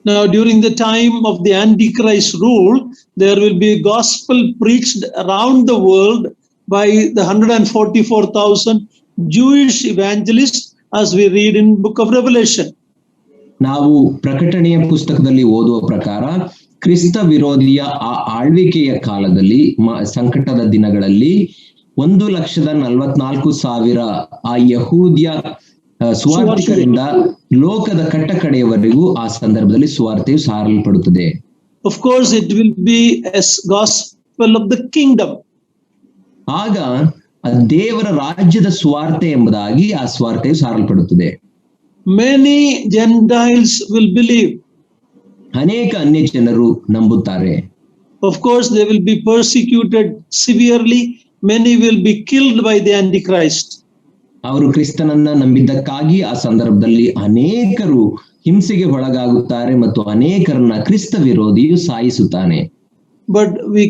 Speaker 1: Now, during the time of the Antichrist rule, there will be gospel preached around the world by the 144,000 Jewish evangelists, as we read in book of Revelation.
Speaker 2: ನಾವು ಪ್ರಕಟಣೆಯ ಪುಸ್ತಕದಲ್ಲಿ ಓದುವ ಪ್ರಕಾರ ಕ್ರಿಸ್ತ ವಿರೋಧಿಯ ಆ ಆಳ್ವಿಕೆಯ ಕಾಲದಲ್ಲಿ ಸಂಕಟದ ದಿನಗಳಲ್ಲಿ 1,44,000 ಆ ಯಹೂದ್ಯ ಸುವಾರ್ತಿಕರಿಂದ ಲೋಕದ ಕಟ್ಟಕಡೆಯವರೆಗೂ ಆ ಸಂದರ್ಭದಲ್ಲಿ ಸುವಾರ್ತೆಯು ಸಾರಲ್ಪಡುತ್ತದೆ.
Speaker 1: Of course, it will be a gospel of the kingdom.
Speaker 2: ಆಗ ದೇವರ ರಾಜ್ಯದ ಸುವಾರ್ತೆ ಎಂಬುದಾಗಿ ಆ ಸುವಾರ್ತೆಯು ಸಾರಲ್ಪಡುತ್ತದೆ.
Speaker 1: Many Gentiles will believe.
Speaker 2: ಅನೇಕ ಅನ್ಯ ಜನರು ನಂಬುತ್ತಾರೆ.
Speaker 1: Of course, they will be persecuted severely. Many will be killed by the Antichrist.
Speaker 2: ಅವರು ಕ್ರಿಸ್ತನನ್ನ ನಂಬಿದ್ದಕ್ಕಾಗಿ ಆ ಸಂದರ್ಭದಲ್ಲಿ ಅನೇಕರು ಹಿಂಸೆಗೆ ಒಳಗಾಗುತ್ತಾರೆ ಮತ್ತು ಅನೇಕರನ್ನ ಕ್ರಿಸ್ತ ವಿರೋಧಿಯು ಸಾಯಿಸುತ್ತಾನೆ.
Speaker 1: But we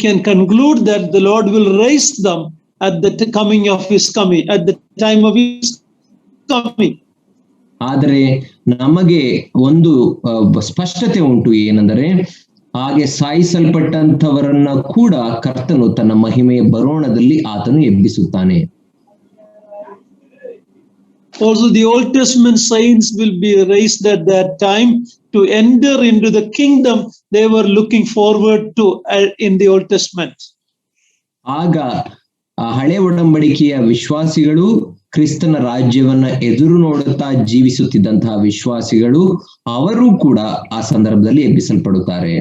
Speaker 1: can conclude that the Lord will raise them at the coming of his coming, at the time of his coming.
Speaker 2: ಆದರೆ ನಮಗೆ ಒಂದು ಸ್ಪಷ್ಟತೆ ಉಂಟು, ಏನೆಂದರೆ ಹಾಗೆ ಸಾಯಿಸಲ್ಪಟ್ಟಂತವರನ್ನ ಕೂಡ ಕರ್ತನು ತನ್ನ ಮಹಿಮೆಯ ಬರೋಣದಲ್ಲಿ ಆತನು ಎಬ್ಬಿಸುತ್ತಾನೆ.
Speaker 1: Also, the Old Testament saints will be raised at that time to enter into the kingdom they were looking forward to in the Old Testament.
Speaker 2: ಆಗ ಹಳೆ ಒಡಂಬಡಿಕೆಯ ವಿಶ್ವಾಸಿಗಳು ಕ್ರಿಸ್ತನ ರಾಜ್ಯವನ್ನ ಎದುರು ನೋಡುತ್ತಾ ಜೀವಿಸುತ್ತಿದ್ದಂತಹ ವಿಶ್ವಾಸಿಗಳು ಅವರು ಕೂಡ ಆ ಸಂದರ್ಭದಲ್ಲಿ ಎಬ್ಬಿಸಲ್ಪಡುತ್ತಾರೆ.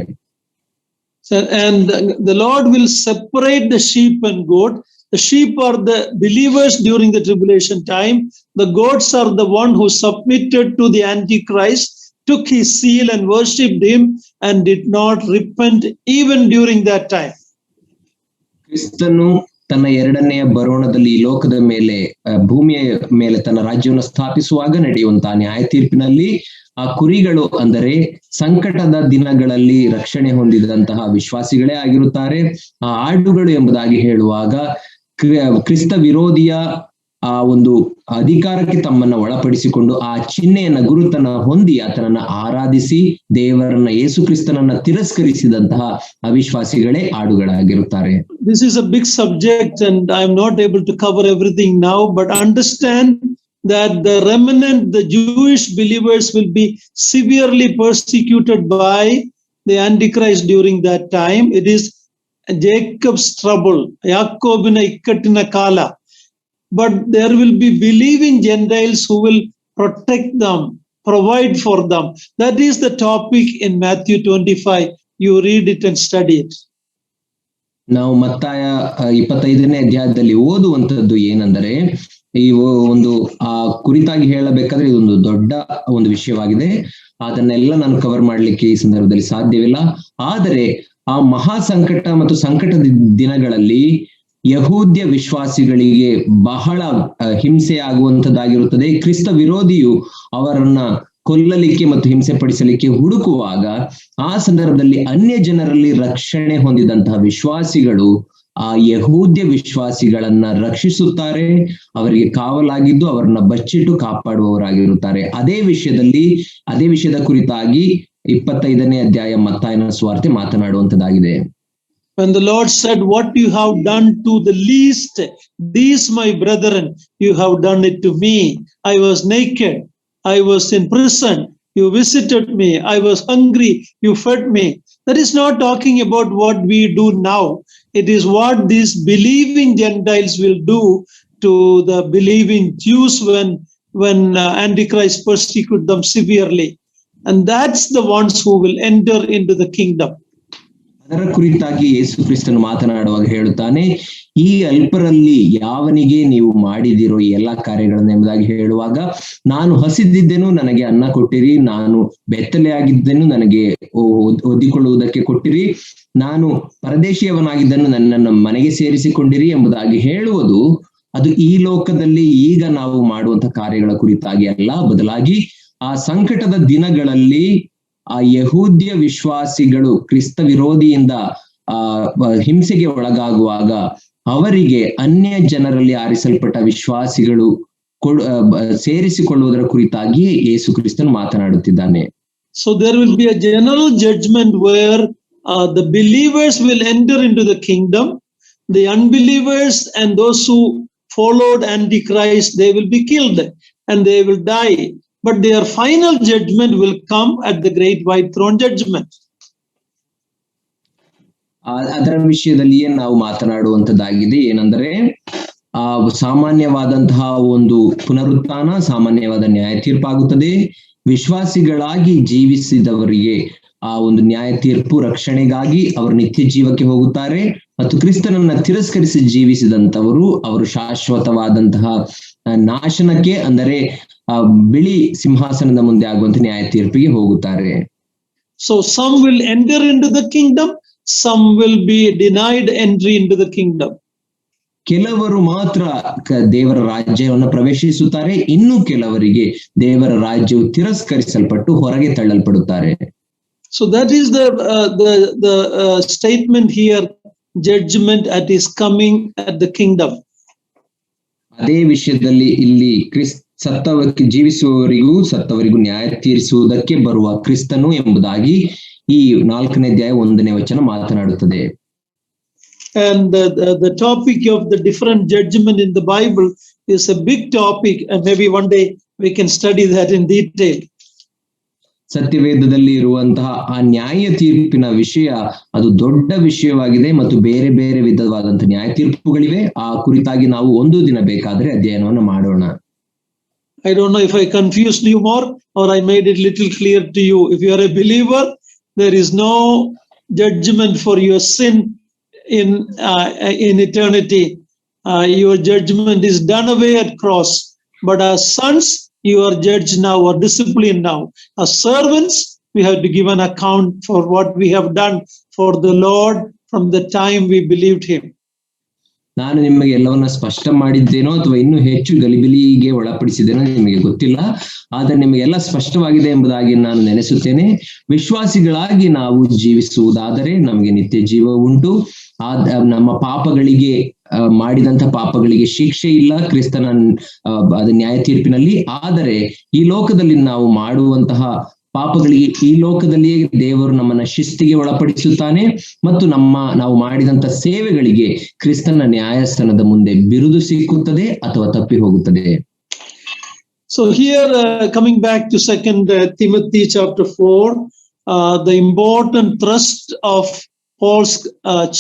Speaker 1: And the Lord will separate the sheep and goat. The sheep are the believers during the tribulation time. The goats are the one who submitted to the Antichrist, took his seal and worshipped him and did not repent even during that time.
Speaker 2: ಕ್ರಿಸ್ತನು ತನ್ನ ಎರಡನೆಯ ಬರೋಣದಲ್ಲಿ ಈ ಲೋಕದ ಮೇಲೆ ಭೂಮಿಯ ಮೇಲೆ ತನ್ನ ರಾಜ್ಯವನ್ನು ಸ್ಥಾಪಿಸುವಾಗ ನಡೆಯುವಂತಹ ನ್ಯಾಯ ತೀರ್ಪಿನಲ್ಲಿ ಆ ಕುರಿಗಳು ಅಂದರೆ ಸಂಕಟದ ದಿನಗಳಲ್ಲಿ ರಕ್ಷಣೆ ಹೊಂದಿದಂತಹ ವಿಶ್ವಾಸಿಗಳೇ ಆಗಿರುತ್ತಾರೆ. ಆ ಆಡುಗಳು ಎಂಬುದಾಗಿ ಹೇಳುವಾಗ ಕ್ರಿಸ್ತ ವಿರೋಧಿಯ ಆ ಒಂದು ಅಧಿಕಾರಕ್ಕೆ ತಮ್ಮನ್ನ ಒಳಪಡಿಸಿಕೊಂಡು ಆ ಚಿಹ್ನೆಯನ್ನ ಗುರುತನ್ನ ಹೊಂದಿ ಆತನನ್ನ ಆರಾಧಿಸಿ ದೇವರನ್ನ ಯೇಸು ಕ್ರಿಸ್ತನನ್ನ ತಿರಸ್ಕರಿಸಿದಂತಹ ಅವಿಶ್ವಾಸಿಗಳೇ ಆಡುಗಳಾಗಿರುತ್ತಾರೆ.
Speaker 1: This is a big subject and I am not able to cover everything now, but understand that the remnant, the Jewish believers, will be severely persecuted by the Antichrist during that time. It is Jacob's trouble, Yakobina ikkattina kala. But there will be believing Gentiles who will protect them, provide for them. That is the topic in Matthew 25. You read it and study it.
Speaker 2: ನಾವು ಮತ್ತಾಯ 25ನೇ ಅಧ್ಯಾಯದಲ್ಲಿ ಓದುವಂತದ್ದು ಏನೆಂದರೆ ಈ ಒಂದು ಆ ಕುರಿತಾಗಿ ಹೇಳಬೇಕಾದ್ರೆ ಇದೊಂದು ದೊಡ್ಡ ಒಂದು ವಿಷಯವಾಗಿದೆ. ಅದನ್ನೆಲ್ಲ ನಾನು ಕವರ್ ಮಾಡ್ಲಿಕ್ಕೆ ಈ ಸಂದರ್ಭದಲ್ಲಿ ಸಾಧ್ಯವಿಲ್ಲ. ಆದರೆ ಆ ಮಹಾ ಸಂಕಟ ಮತ್ತು ಸಂಕಟದ ದಿನಗಳಲ್ಲಿ ಯಹೂದ್ಯ ವಿಶ್ವಾಸಿಗಳಿಗೆ ಬಹಳ ಹಿಂಸೆ ಆಗುವಂತದ್ದಾಗಿರುತ್ತದೆ. ಕ್ರಿಸ್ತ ವಿರೋಧಿಯು ಅವರನ್ನ ಕೊಲ್ಲಲಿಕ್ಕೆ ಮತ್ತು ಹಿಂಸೆ ಪಡಿಸಲಿಕ್ಕೆ ಹುಡುಕುವಾಗ ಆ ಸಂದರ್ಭದಲ್ಲಿ ಅನ್ಯ ಜನರಲ್ಲಿ ರಕ್ಷಣೆ ಹೊಂದಿದಂತಹ ವಿಶ್ವಾಸಿಗಳು ಆ ಯಹೂದ್ಯ ವಿಶ್ವಾಸಿಗಳನ್ನ ರಕ್ಷಿಸುತ್ತಾರೆ, ಅವರಿಗೆ ಕಾವಲಾಗಿದ್ದು ಅವರನ್ನ ಬಚ್ಚಿಟ್ಟು ಕಾಪಾಡುವವರಾಗಿರುತ್ತಾರೆ. ಅದೇ ವಿಷಯದ ಕುರಿತಾಗಿ 25ನೇ ಅಧ್ಯಾಯ ಮತ್ತಾಯನ ಸುವಾರ್ತೆ ಮಾತನಾಡುವಂತದ್ದಾಗಿದೆ.
Speaker 1: When the Lord said, "What you have done to the least, these my brethren, you have done it to me. I was naked, I was in prison, you visited me, I was hungry, you fed me." That is not talking about what we do now. It is what these believing Gentiles will do to the believing Jews when Antichrist persecute them severely. And that's the ones who will enter into the kingdom.
Speaker 2: ಅದರ ಕುರಿತಾಗಿ ಯೇಸು ಕ್ರಿಸ್ತನು ಮಾತನಾಡುವಾಗ ಹೇಳುತ್ತಾನೆ, ಈ ಅಲ್ಪರಲ್ಲಿ ಯಾವನಿಗೆ ನೀವು ಮಾಡಿದಿರೋ ಈ ಎಲ್ಲಾ ಕಾರ್ಯಗಳನ್ನ ಎಂಬುದಾಗಿ ಹೇಳುವಾಗ, ನಾನು ಹಸಿದಿದ್ದೆನು ನನಗೆ ಅನ್ನ ಕೊಟ್ಟಿರಿ, ನಾನು ಬೆತ್ತಲೆಯಾಗಿದ್ದೆನು ನನಗೆ ಒದ್ದಿಕೊಳ್ಳುವುದಕ್ಕೆ ಕೊಟ್ಟಿರಿ, ನಾನು ಪರದೇಶಿಯವನಾಗಿದ್ದನ್ನು ನನ್ನನ್ನು ಮನೆಗೆ ಸೇರಿಸಿಕೊಂಡಿರಿ ಎಂಬುದಾಗಿ ಹೇಳುವುದು ಅದು ಈ ಲೋಕದಲ್ಲಿ ಈಗ ನಾವು ಮಾಡುವಂತಹ ಕಾರ್ಯಗಳ ಕುರಿತಾಗಿ ಅಲ್ಲ, ಬದಲಾಗಿ ಆ ಸಂಕಟದ ದಿನಗಳಲ್ಲಿ ಆ ಯಹೂದ್ಯ ವಿಶ್ವಾಸಿಗಳು ಕ್ರಿಸ್ತ ವಿರೋಧಿಯಿಂದ ಹಿಂಸೆಗೆ ಒಳಗಾಗುವಾಗ ಅವರಿಗೆ ಅನ್ಯ ಜನರಲ್ಲಿ ಆರಿಸಲ್ಪಟ್ಟ ವಿಶ್ವಾಸಿಗಳು ಸೇರಿಸಿಕೊಳ್ಳುವುದರ ಕುರಿತಾಗಿ ಯೇಸು ಕ್ರಿಸ್ತನು ಮಾತನಾಡುತ್ತಿದ್ದಾನೆ.
Speaker 1: So there will be a general judgment where the believers will enter into the kingdom. The unbelievers and those who followed Antichrist, they will be killed and they will die. But their final judgment will come at the great white throne judgment.
Speaker 2: ಅದರ ವಿಷಯದಲ್ಲಿಯೇ ನಾವು ಮಾತನಾಡುವಂತದ್ದಾಗಿದೆ. ಏನಂದ್ರೆ ಸಾಮಾನ್ಯವಾದಂತಹ ಒಂದು ಪುನರುತ್ಥಾನ, ಸಾಮಾನ್ಯವಾದ ನ್ಯಾಯ ತೀರ್ಪಾಗುತ್ತದೆ. ವಿಶ್ವಾಸಿಗಳಾಗಿ ಜೀವಿಸಿದವರಿಗೆ ಆ ಒಂದು ನ್ಯಾಯ ತೀರ್ಪು ರಕ್ಷಣೆಗಾಗಿ ಅವರು ನಿತ್ಯ ಜೀವಕ್ಕೆ ಹೋಗುತ್ತಾರೆ. ಮತ್ತು ಕ್ರಿಸ್ತನನ್ನ ತಿರಸ್ಕರಿಸಿ ಜೀವಿಸಿದಂತವರು ಅವರು ಶಾಶ್ವತವಾದಂತಹ ನಾಶನಕ್ಕೆ, ಅಂದರೆ ಬಿಳಿ ಸಿಂಹಾಸನದ ಮುಂದೆ ಆಗುವಂತ ನ್ಯಾಯ ತೀರ್ಪಿಗೆ ಹೋಗುತ್ತಾರೆ.
Speaker 1: So some will enter into the kingdom, some will be denied entry into the kingdom.
Speaker 2: ಕೆಲವರು ಮಾತ್ರ ದೇವರ ರಾಜ್ಯವನ್ನು ಪ್ರವೇಶಿಸುತ್ತಾರೆ, ಇನ್ನು ಕೆಲವರಿಗೆ ದೇವರ ರಾಜ್ಯವು ತಿರಸ್ಕರಿಸಲ್ಪಟ್ಟು ಹೊರಗೆ ತಳ್ಳಲ್ಪಡುತ್ತಾರೆ.
Speaker 1: So that is the statement here, judgment at his coming at the kingdom.
Speaker 2: ಅದೇ ವಿಷಯದಲ್ಲಿ ಇಲ್ಲಿ ಸತ್ತವಕ್ಕೆ ಜೀವಿಸುವವರಿಗೂ ನ್ಯಾಯ ತೀರಿಸುವುದಕ್ಕೆ ಬರುವ ಕ್ರಿಸ್ತನು ಎಂಬುದಾಗಿ ಈ 4ನೇ ಅಧ್ಯಾಯ 1ನೇ ವಚನ ಮಾತನಾಡುತ್ತದೆ.
Speaker 1: And the topic of the different judgment in the Bible is a big topic, and maybe one day we can study that in detail.
Speaker 2: ಸತ್ಯವೇದದಲ್ಲಿ ಇರುವಂತಹ ಆ ನ್ಯಾಯ ತೀರ್ಪಿನ ವಿಷಯ ಅದು ದೊಡ್ಡ ವಿಷಯವಾಗಿದೆ ಮತ್ತು ಬೇರೆ ಬೇರೆ ವಿಧವಾದಂತಹ ನ್ಯಾಯ ತೀರ್ಪುಗಳಿವೆ. ಆ ಕುರಿತಾಗಿ ನಾವು ಒಂದು ದಿನ ಬೇಕಾದ್ರೆ ಅಧ್ಯಯನವನ್ನು ಮಾಡೋಣ.
Speaker 1: I don't know if I confused you more or I made it little clear to you. If you are a believer, there is no judgment for your sin in eternity. Your judgment is done away at cross. But as sons, you are judged now or disciplined now. As servants, we have to give an account for what we have done for the Lord from the time we believed him.
Speaker 2: ನಾನು ನಿಮಗೆ ಎಲ್ಲವನ್ನ ಸ್ಪಷ್ಟ ಮಾಡಿದ್ದೇನೋ ಅಥವಾ ಇನ್ನೂ ಹೆಚ್ಚು ಗಲಿಬಿಲಿಗೆ ಒಳಪಡಿಸಿದ್ದೇನೋ ನಿಮಗೆ ಗೊತ್ತಿಲ್ಲ. ಆದರೆ ನಿಮಗೆಲ್ಲ ಸ್ಪಷ್ಟವಾಗಿದೆ ಎಂಬುದಾಗಿ ನಾನು ನೆನೆಸುತ್ತೇನೆ. ವಿಶ್ವಾಸಿಗಳಾಗಿ ನಾವು ಜೀವಿಸುವುದಾದರೆ ನಮಗೆ ನಿತ್ಯ ಜೀವ ಉಂಟು. ನಮ್ಮ ಪಾಪಗಳಿಗೆ ಮಾಡಿದಂತ ಪಾಪಗಳಿಗೆ ಶಿಕ್ಷೆ ಇಲ್ಲ ಕ್ರಿಸ್ತನ ಅದ ನ್ಯಾಯ ತೀರ್ಪಿನಲ್ಲಿ. ಆದರೆ ಈ ಲೋಕದಲ್ಲಿ ನಾವು ಮಾಡುವಂತಹ ಪಾಪಗಳಿಗೆ ಈ ಲೋಕದಲ್ಲಿಯೇ ದೇವರು ನಮ್ಮನ್ನ ಶಿಸ್ತಿಗೆ ಒಳಪಡಿಸುತ್ತಾನೆ ಮತ್ತು ನಾವು ಮಾಡಿದಂತ ಸೇವೆಗಳಿಗೆ ಕ್ರಿಸ್ತನ ನ್ಯಾಯಸ್ಥಾನದ ಮುಂದೆ ಬಿರುದು ಸಿಕ್ಕುತ್ತದೆ ಅಥವಾ ತಪ್ಪಿ ಹೋಗುತ್ತದೆ.
Speaker 1: So here coming back to 2 Timothy chapter 4, the important thrust of Paul's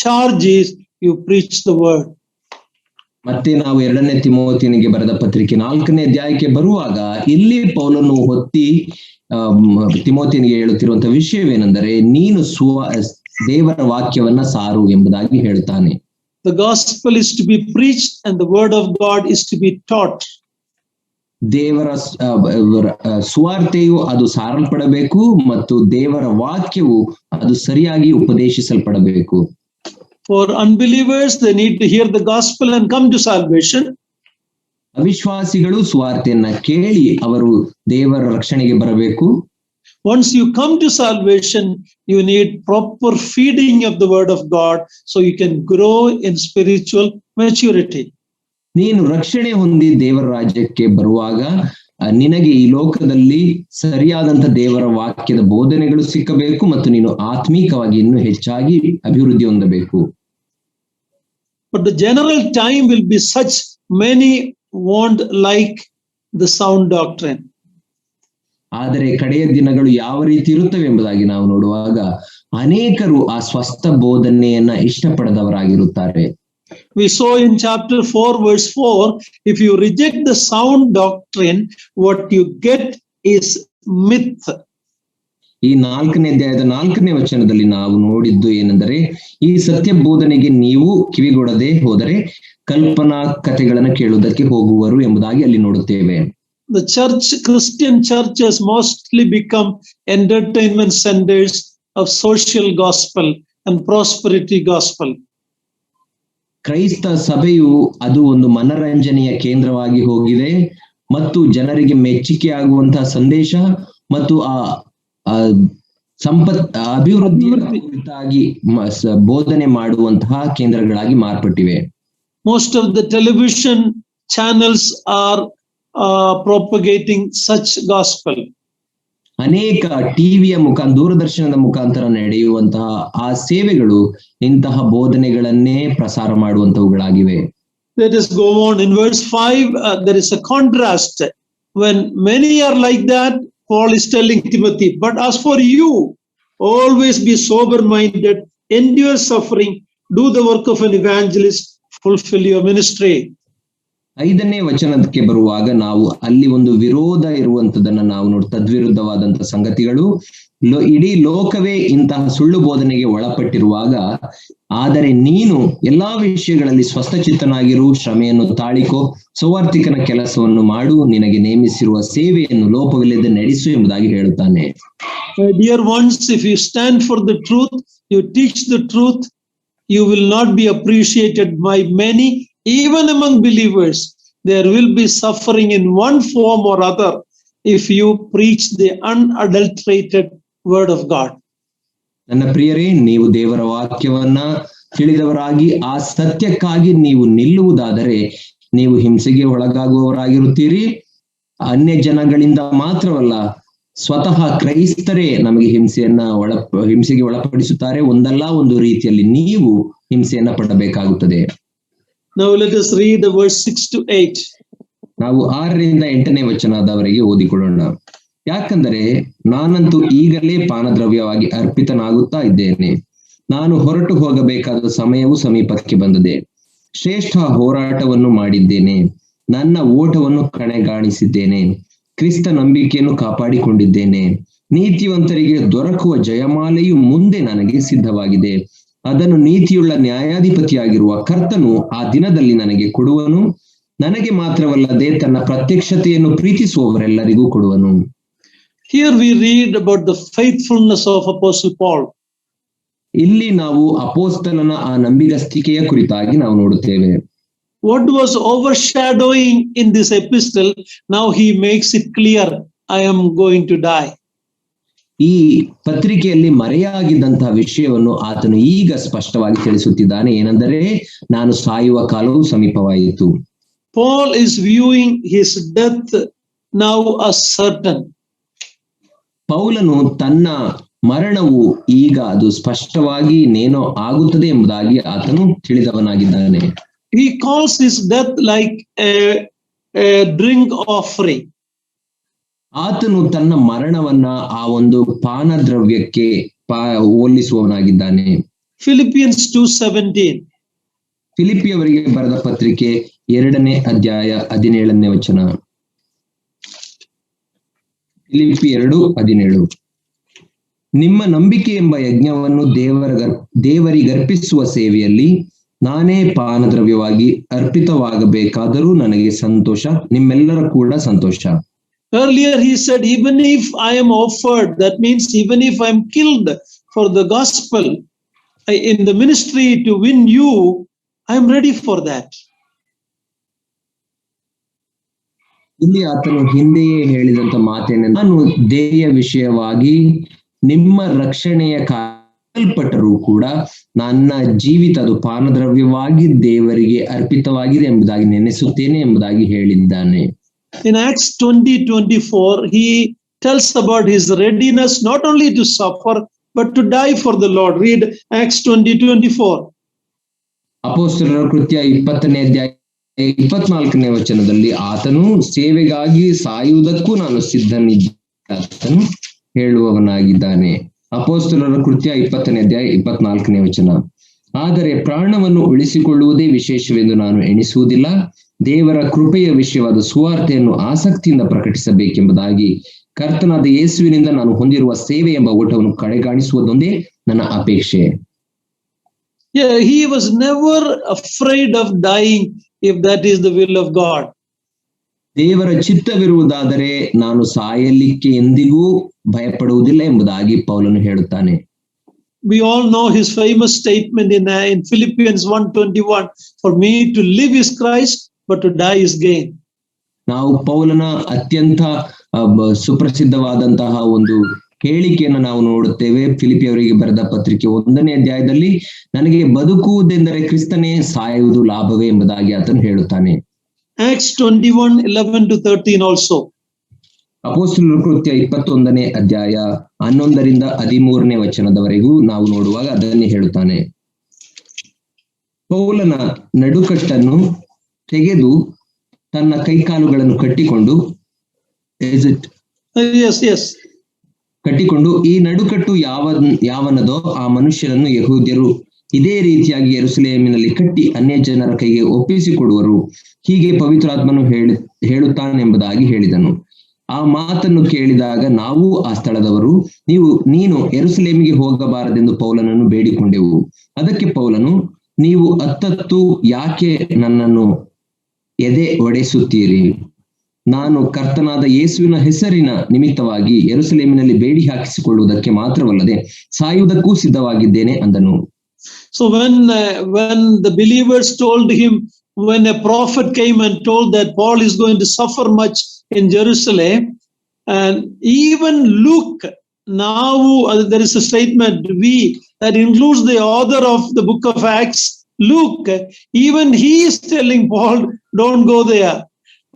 Speaker 1: charge is you preach the word.
Speaker 2: ಮತ್ತೆ ನಾವು 2ನೇ ತಿಮೋಥಿಯನಿಗೆ ಬರೆದ ಪತ್ರಿಕೆ 4ನೇ ಅಧ್ಯಾಯಕ್ಕೆ ಬರುವಾಗ ಇಲ್ಲಿ ಪೌಲನು ಹೊತ್ತಿ ತಿಮೋಥಿಯನಿಗೆ ಹೇಳುತ್ತಿರುವಂತಹ ವಿಷಯವೇನೆಂದರೆ ನೀನು ದೇವರ ವಾಕ್ಯವನ್ನ ಸಾರು ಎಂಬುದಾಗಿ ಹೇಳುತ್ತಾನೆ.
Speaker 1: The gospel is to be preached and the word of God is to be taught.
Speaker 2: ದೇವರ ಸುವಾರ್ತೆಯು ಅದು ಸಾರಲ್ಪಡಬೇಕು ಮತ್ತು ದೇವರ ವಾಕ್ಯವು ಅದು ಸರಿಯಾಗಿ ಉಪದೇಶಿಸಲ್ಪಡಬೇಕು.
Speaker 1: For unbelievers, they need to hear the gospel and come to salvation.
Speaker 2: ಅವಿಶ್ವಾಸಿಗಳು ಸುವಾರ್ತೆಯನ್ನ ಕೇಳಿ ಅವರು ದೇವರ ರಕ್ಷಣೆಗೆ ಬರಬೇಕು.
Speaker 1: Once you come to salvation, you need proper feeding of the word of God so you can grow in spiritual maturity.
Speaker 2: ನೀನು ರಕ್ಷಣೆ ಹೊಂದಿ ದೇವರ ರಾಜ್ಯಕ್ಕೆ ಬರುವಾಗ ನಿನಗೆ ಈ ಲೋಕದಲ್ಲಿ ಸರಿಯಾದಂತ ದೇವರ ವಾಕ್ಯದ ಬೋಧನೆಗಳು ಸಿಕ್ಕಬೇಕು ಮತ್ತು ನೀನು ಆತ್ಮೀಕವಾಗಿ ಇನ್ನೂ ಹೆಚ್ಚಾಗಿ ಅಭಿವೃದ್ಧಿ ಹೊಂದಬೇಕು.
Speaker 1: But the general time will be such, many won't like the sound doctrine.
Speaker 2: ಆದರೆ ಕಡೆಯ ದಿನಗಳು ಯಾವ ರೀತಿ ಇರುತ್ತವೆ ಎಂಬುದಾಗಿ ನಾವು ನೋಡುವಾಗ ಅನೇಕರು ಆ ಸ್ವಸ್ಥ ಬೋಧನೆಯನ್ನ ಇಷ್ಟಪಡದವರಾಗಿರುತ್ತಾರೆ.
Speaker 1: We saw in chapter 4 verse 4, if you reject the sound doctrine, what you get is myth.
Speaker 2: ಈ 4ನೇ ಅಧ್ಯಾಯದ 4ನೇ ವಚನದಲ್ಲಿ ನಾವು ನೋಡಿದ್ದು ಏನೆಂದರೆ ಈ ಸತ್ಯ ಬೋಧನೆಗೆ ನೀವು ಕಿವಿಗೊಡದೆ ಹೋದರೆ ಕಲ್ಪನಾ ಕಥೆಗಳನ್ನು ಕೇಳುವುದಕ್ಕೆ ಹೋಗುವರು ಎಂಬುದಾಗಿ ಅಲ್ಲಿ ನೋಡುತ್ತೇವೆ.
Speaker 1: The Christian church has mostly become entertainment centers of social gospel and prosperity gospel.
Speaker 2: ಕ್ರೈಸ್ತ ಸಭೆಯು ಅದು ಒಂದು ಮನರಂಜನೆಯ ಕೇಂದ್ರವಾಗಿ ಹೋಗಿದೆ ಮತ್ತು ಜನರಿಗೆ ಮೆಚ್ಚುಗೆಯಾಗುವಂತಹ ಸಂದೇಶ ಮತ್ತು ಅಭಿವೃದ್ಧಿಯ ಕುರಿತಾಗಿ ಬೋಧನೆ ಮಾಡುವಂತಹ ಕೇಂದ್ರಗಳಾಗಿ ಮಾರ್ಪಟ್ಟಿವೆ.
Speaker 1: Most of the television channels are propagating such gospel.
Speaker 2: ಅನೇಕ ಟಿವಿಯ ದೂರದರ್ಶನದ ಮುಖಾಂತರ ನಡೆಯುವಂತಹ ಆ ಸೇವೆಗಳು ಇಂತಹ ಬೋಧನೆಗಳನ್ನೇ ಪ್ರಸಾರ ಮಾಡುವಂತವುಗಳಾಗಿವೆ.
Speaker 1: Let us go on. In verse 5, there is a contrast. When many are like that, Paul is telling Timothy, but as for you, always be sober-minded, endure suffering, do the work of an evangelist, fulfill your ministry.
Speaker 2: 5ನೇ ವಚನಕ್ಕೆ ಬರುವಾಗ ನಾವು ಅಲ್ಲಿ ಒಂದು ವಿರೋಧ ಇರುವಂತದನ್ನ ನಾವು ತದ್ವಿರುದ್ಧವಾದಂತ ಸಂಗತಿಗಳು. ಇಡೀ ಲೋಕವೇ ಇಂತಹ ಸುಳ್ಳು ಬೋಧನೆಗೆ ಒಳಪಟ್ಟಿರುವಾಗ, ಆದರೆ ನೀನು ಎಲ್ಲಾ ವಿಷಯಗಳಲ್ಲಿ ಸ್ವಸ್ಥಚಿತ್ತನಾಗಿರು, ಶ್ರಮೆಯನ್ನು ತಾಳಿಕೋ, ಸುವಾರ್ತಿಕನ ಕೆಲಸವನ್ನು ಮಾಡು, ನಿನಗೆ ನೇಮಿಸಿರುವ ಸೇವೆಯನ್ನು ಲೋಪವಿಲ್ಲದೆ ನಡೆಸು ಎಂಬುದಾಗಿ ಹೇಳುತ್ತಾನೆ.
Speaker 1: Dear ones, if you stand for the truth, you teach the truth, you will not be appreciated by many. Even among believers, there will be suffering in one form or other if you preach the unadulterated word of God.
Speaker 2: ನನ್ನ ಪ್ರಿಯರೇ, ನೀವು ದೇವರ ವಾಕ್ಯವನ್ನ ತಿಳಿದವರಾಗಿ ಆ ಸತ್ಯಕ್ಕಾಗಿ ನೀವು ನಿಲ್ಲುವುದಾದರೆ ನೀವು ಹಿಂಸೆಗೆ ಒಳಗಾಗುವವರಾಗಿರುತ್ತೀರಿ. ಅನ್ಯ ಜನಗಳಿಂದ ಮಾತ್ರವಲ್ಲ, ಸ್ವತಃ ಕ್ರೈಸ್ತರೇ ನಮಗೆ ಹಿಂಸೆಗೆ ಒಳಪಡಿಸುತ್ತಾರೆ. ಒಂದಲ್ಲ ಒಂದು ರೀತಿಯಲ್ಲಿ ನೀವು ಹಿಂಸೆಯನ್ನ ಪಡಬೇಕಾಗುತ್ತದೆ.
Speaker 1: Now let us read the verse 6 to 8.
Speaker 2: ನಾವು 6ರಿಂದ 8ನೇ ವಚನದವರೆಗೆ ಓದಿಕೊಳ್ಳೋಣ. ಯಾಕಂದರೆ ನಾನಂತೂ ಈಗಲೇ ಪಾನದ್ರವ್ಯವಾಗಿ ಅರ್ಪಿತನಾಗುತ್ತಾ ಇದ್ದೇನೆ. ನಾನು ಹೊರಟು ಹೋಗಬೇಕಾದ ಸಮಯವು ಸಮೀಪಕ್ಕೆ ಬಂದಿದೆ. ಶ್ರೇಷ್ಠ ಹೋರಾಟವನ್ನು ಮಾಡಿದ್ದೇನೆ, ನನ್ನ ಓಟವನ್ನು ಕಣಗಾಣಿಸಿದ್ದೇನೆ, ಕ್ರಿಸ್ತ ನಂಬಿಕೆಯನ್ನು ಕಾಪಾಡಿಕೊಂಡಿದ್ದೇನೆ. ನೀತಿವಂತರಿಗೆ ದೊರಕುವ ಜಯಮಾಲೆಯು ಮುಂದೆ ನನಗೆ ಸಿದ್ಧವಾಗಿದೆ. ಅದನ್ನು ನೀತಿಯುಳ್ಳ ನ್ಯಾಯಾಧಿಪತಿಯಾಗಿರುವ ಕರ್ತನು ಆ ದಿನದಲ್ಲಿ ನನಗೆ ಕೊಡುವನು. ನನಗೆ ಮಾತ್ರವಲ್ಲದೆ ತನ್ನ ಪ್ರತ್ಯಕ್ಷತೆಯನ್ನು ಪ್ರೀತಿಸುವವರೆಲ್ಲರಿಗೂ ಕೊಡುವನು.
Speaker 1: Here we read about the faithfulness of Apostle Paul.
Speaker 2: ಇಲ್ಲಿ ನಾವು ಅಪೋಸ್ತಲನ ಆ ನಂಬಿಗಸ್ತಿಕೆಯ ಕುರಿತಾಗಿ ನಾವು ನೋಡುತ್ತೇವೆ.
Speaker 1: What was overshadowing in this epistle, now he makes it clear, I am going to die.
Speaker 2: ಈ ಪತ್ರಿಕೆಯಲ್ಲಿ ಮರೆಯಾಗಿದ್ದಂತಹ ವಿಷಯವನ್ನು ಆತನು ಈಗ ಸ್ಪಷ್ಟವಾಗಿ ತಿಳಿಸುತ್ತಿದ್ದಾನೆ. ಏನೆಂದರೆ, ನಾನು ಸಾಯುವ ಕಾಲವು ಸಮೀಪವಾಯಿತು.
Speaker 1: Paul is viewing his death now as certain.
Speaker 2: ಪೌಲನು ತನ್ನ ಮರಣವು ಈಗ ಅದು ಸ್ಪಷ್ಟವಾಗಿ ನೇನೋ ಆಗುತ್ತದೆ ಎಂಬುದಾಗಿ ಆತನು ತಿಳಿದವನಾಗಿದ್ದಾನೆ.
Speaker 1: He calls his death like a drink offering.
Speaker 2: ಆತನು ತನ್ನ ಮರಣವನ್ನ ಆ ಒಂದು ಪಾನದ್ರವ್ಯಕ್ಕೆ ಹೋಲಿಸುವವನಾಗಿದ್ದಾನೆ.
Speaker 1: Philippians 2:17.
Speaker 2: ಫಿಲಿಪಿಯವರಿಗೆ ಬರೆದ ಪತ್ರಿಕೆ 2ನೇ ಅಧ್ಯಾಯ 17ನೇ ವಚನ. ಫಿಲಿಪಿ 2:17. ನಿಮ್ಮ ನಂಬಿಕೆ ಎಂಬ ಯಜ್ಞವನ್ನು ದೇವರಿಗರ್ಪಿಸುವ ಸೇವೆಯಲ್ಲಿ ನಾನೇ ಪಾನದ್ರವ್ಯವಾಗಿ ಅರ್ಪಿತವಾಗಬೇಕಾದರೂ ನನಗೆ ಸಂತೋಷ, ನಿಮ್ಮೆಲ್ಲರ ಕೂಡ ಸಂತೋಷ.
Speaker 1: Earlier he said, even if I am offered, that means even if I am killed for the gospel in the ministry to win you, I am ready for that.
Speaker 2: ಇಲ್ಲಿ ಆತನು ಹಿಂದೆಯೇ ಹೇಳಿದಂತ ಮಾತೇನೆ, ನಾನು ದೇಯ ವಿಷಯವಾಗಿ ನಿಮ್ಮ ರಕ್ಷಣೆಯ ಕಾಲ್ಪಟ್ಟರೂ ಕೂಡ ನನ್ನ ಜೀವಿತ ಅದು ಪಾನದ್ರವ್ಯವಾಗಿ ದೇವರಿಗೆ ಅರ್ಪಿತವಾಗಿದೆ ಎಂಬುದಾಗಿ ನೆನೆಸುತ್ತೇನೆ ಎಂಬುದಾಗಿ ಹೇಳಿದ್ದಾನೆ.
Speaker 1: In Acts 20:24, he tells about his readiness not only to suffer but to die for the Lord. Read Acts 20:24.
Speaker 2: ಅಪೊಸ್ತಲರ ಕೃತ್ಯ 20ನೇ ಅಧ್ಯಾಯ 24ನೇ ವಚನದಲ್ಲಿ ಆತನು ಸೇವೆಗಾಗಿ ಸಾಯುವುದಕ್ಕೂ ನಾನು ಸಿದ್ಧನಿದ್ದಾತನು ಹೇಳುವವನಾಗಿದ್ದಾನೆ. ಅಪೊಸ್ತಲರ ಕೃತ್ಯ 20ನೇ ಅಧ್ಯಾಯ 24ನೇ ವಚನ. ಆದರೆ ಪ್ರಾಣವನ್ನು ಉಳಿಸಿಕೊಳ್ಳುವುದೇ ವಿಶೇಷವೆಂದು ನಾನು ಎಣಿಸುವುದಿಲ್ಲ, ದೇವರ ಕೃಪೆಯ ವಿಷಯವಾದ ಸುವಾರ್ತೆಯನ್ನು ಆಸಕ್ತಿಯಿಂದ ಪ್ರಕಟಿಸಬೇಕೆಂಬುದಾಗಿ ಕರ್ತನಾದ ಯೇಸುವಿನಿಂದ ನಾನು ಹೊಂದಿರುವ ಸೇವೆ ಎಂಬ ಓಟವನ್ನು ಕಡೆಗಾಣಿಸುವುದೊಂದೇ ನನ್ನ ಅಪೇಕ್ಷೆ.
Speaker 1: Yeah, he was never afraid of dying if that is the will of God.
Speaker 2: ದೇವರ ಚಿತ್ತವಿರುವುದಾದರೆ ನಾನು ಸಾಯಲಿಕ್ಕೆ ಎಂದಿಗೂ ಭಯಪಡುವುದಿಲ್ಲ ಎಂಬುದಾಗಿ ಪೌಲನು ಹೇಳುತ್ತಾನೆ.
Speaker 1: We all know his famous statement in Philippians 1:21, for me to live is Christ, but to die is gain.
Speaker 2: ನಾವು ಪೌಲನ ಅತ್ಯಂತ ಸುಪ್ರಸಿದ್ಧವಾದಂತಹ ಒಂದು ಹೇಳಿಕೆಯನ್ನು ನಾವು ನೋಡುತ್ತೇವೆ. ಫಿಲಿಪಿಯವರಿಗೆ ಬರೆದ ಪತ್ರಿಕೆ 1ನೇ ಅಧ್ಯಾಯದಲ್ಲಿ, ನನಗೆ ಬದುಕುವುದೆಂದರೆ ಕ್ರಿಸ್ತನೇ, ಸಾಯುವುದು ಲಾಭವೇ ಎಂಬುದಾಗಿ ಆತನು ಹೇಳುತ್ತಾನೆ.
Speaker 1: Acts 21:11-13 also.
Speaker 2: ಅಪೊಸ್ತಲರ ಕೃತ್ಯ 21ನೇ ಅಧ್ಯಾಯ 11ರಿಂದ 13ನೇ ವಚನದವರೆಗೂ ನಾವು ನೋಡುವಾಗ ಅದನ್ನೇ ಹೇಳುತ್ತಾನೆ. ಪೌಲನ ನಡುಕಟ್ಟನ್ನು ತೆಗೆದು ತನ್ನ ಕೈಕಾಲುಗಳನ್ನು ಕಟ್ಟಿಕೊಂಡು ಕಟ್ಟಿಕೊಂಡು ಈ ನಡುಕಟ್ಟು ಯಾವನದೋ ಆ ಮನುಷ್ಯನನ್ನು ಯಹೂದ್ಯರು ಇದೇ ರೀತಿಯಾಗಿ ಯೆರೂಸಲೇಮಿನಲ್ಲಿ ಕಟ್ಟಿ ಅನ್ಯ ಜನರ ಕೈಗೆ ಒಪ್ಪಿಸಿಕೊಡುವರು, ಹೀಗೆ ಪವಿತ್ರಾತ್ಮನು ಹೇಳುತ್ತಾನೆಂಬುದಾಗಿ ಹೇಳಿದನು. ಆ ಮಾತನ್ನು ಕೇಳಿದಾಗ ನಾವು ಆ ಸ್ಥಳದವರು ನೀನು ಯೆರೂಸಲೇಮಿಗೆ ಹೋಗಬಾರದೆಂದು ಪೌಲನನ್ನು ಬೇಡಿಕೊಂಡೆವು. ಅದಕ್ಕೆ ಪೌಲನು, ನೀವು ಅತ್ತತ್ತು ಯಾಕೆ ನನ್ನನ್ನು ಎದೆ ಒಡೆಸುತ್ತೀರಿ? ನಾನು ಕರ್ತನಾದ ಯೇಸುವಿನ ಹೆಸರಿನ ನಿಮಿತ್ತವಾಗಿ ಯೆರೂಸಲೇಮಿನಲ್ಲಿ ಬೇಡಿ ಹಾಕಿಸಿಕೊಳ್ಳುವುದಕ್ಕೆ ಮಾತ್ರವಲ್ಲದೆ ಸಾಯುವುದಕ್ಕೂ ಸಿದ್ಧವಾಗಿದ್ದೇನೆ ಅಂದನು.
Speaker 1: So when the believers told him, when a prophet came and told that Paul is going to suffer much in Jerusalem, and even Luke, now there is a statement that includes the author of the book of Acts, Luke, even he is telling Paul, don't go there.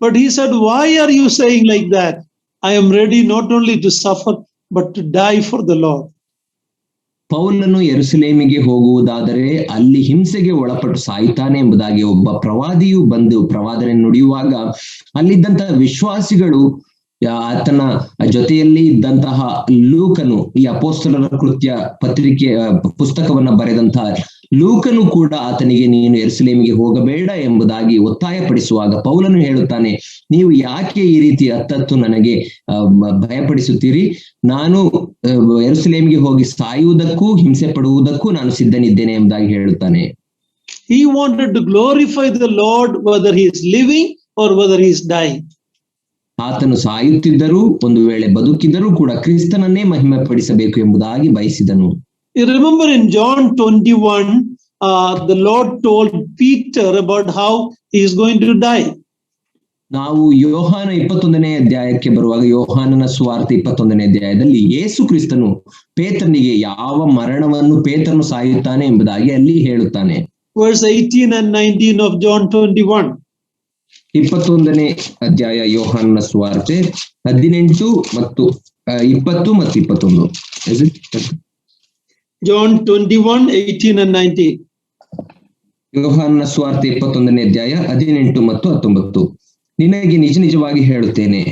Speaker 1: But he said, why are you saying like that? I am ready not only to suffer, but to die for the Lord.
Speaker 2: ಪೌಲನು ಯೆರೂಸಲೇಮಿಗೆ ಹೋಗುವುದಾದರೆ ಅಲ್ಲಿ ಹಿಂಸೆಗೆ ಒಳಪಟ್ಟು ಸಾಯ್ತಾನೆ ಎಂಬುದಾಗಿ ಒಬ್ಬ ಪ್ರವಾದಿಯು ಬಂದು ಪ್ರವಾದನೆ ನುಡಿಯುವಾಗ ಅಲ್ಲಿದ್ದಂತಹ ವಿಶ್ವಾಸಿಗಳು ಆತನ ಜೊತೆಯಲ್ಲಿ ಇದ್ದಂತಹ ಲೂಕನು, ಈ ಅಪೊಸ್ತಲರ ಕೃತ್ಯ ಪುಸ್ತಕವನ್ನ ಬರೆದಂತಹ ಲೂಕನು ಕೂಡ ಆತನಿಗೆ ನೀನು ಯೆರೂಸಲೇಮಿಗೆ ಹೋಗಬೇಡ ಎಂಬುದಾಗಿ ಒತ್ತಾಯಪಡಿಸುವಾಗ ಪೌಲನು ಹೇಳುತ್ತಾನೆ, ನೀವು ಯಾಕೆ ಈ ರೀತಿ ಅತ್ತತ್ತು ನನಗೆ ಭಯಪಡಿಸುತ್ತೀರಿ? ನಾನು ಯೆರೂಸಲೇಮಿಗೆ ಹೋಗಿ ಸಾಯುವುದಕ್ಕೂ ಹಿಂಸೆ ಪಡುವುದಕ್ಕೂ ನಾನು ಸಿದ್ಧನಿದ್ದೇನೆ ಎಂಬುದಾಗಿ ಹೇಳುತ್ತಾನೆ.
Speaker 1: He wanted to glorify the Lord whether he is living or whether he is dying.
Speaker 2: ಆತನು ಸಾಯುತ್ತಿದ್ದರೂ ಒಂದು ವೇಳೆ ಬದುಕಿದ್ದರೂ ಕೂಡ ಕ್ರಿಸ್ತನನ್ನೇ ಮಹಿಮೆ ಪಡಿಸಬೇಕು ಎಂಬುದಾಗಿ ಬಯಸಿದನು.
Speaker 1: You remember in John 21, the Lord told Peter about how he is going to die.
Speaker 2: ನಾವು ಯೋಹಾನ 21ನೇ ಅಧ್ಯಾಯಕ್ಕೆ ಬರುವಾಗ ಯೋಹಾನನ ಸುವಾರ್ತೆ 21ನೇ ಅಧ್ಯಾಯದಲ್ಲಿ ಯೇಸು ಕ್ರಿಸ್ತನು ಪೇತ್ರನಿಗೆ ಯಾವ ಮರಣವನ್ನು ಪೇತ್ರನು ಸಾಯುತ್ತಾನೆ ಎಂಬುದಾಗಿ ಅಲ್ಲಿ ಹೇಳುತ್ತಾನೆ.
Speaker 1: Verse 18 and 19 of John 21.
Speaker 2: 21ನೇ ಅಧ್ಯಾಯ ಯೋಹಾನನ ಸುವಾರ್ತೆ 18 ಮತ್ತು 20 ಮತ್ತು 21.
Speaker 1: John 21, 18 and 19.
Speaker 2: ಯೋಹಾನನ ಸುವಾರ್ತೆ 21ನೇ ಅಧ್ಯಾಯ 18 ಮತ್ತು 19. ನಿನಗೆ ನಿಜ ನಿಜವಾಗಿ ಹೇಳುತ್ತೇನೆ,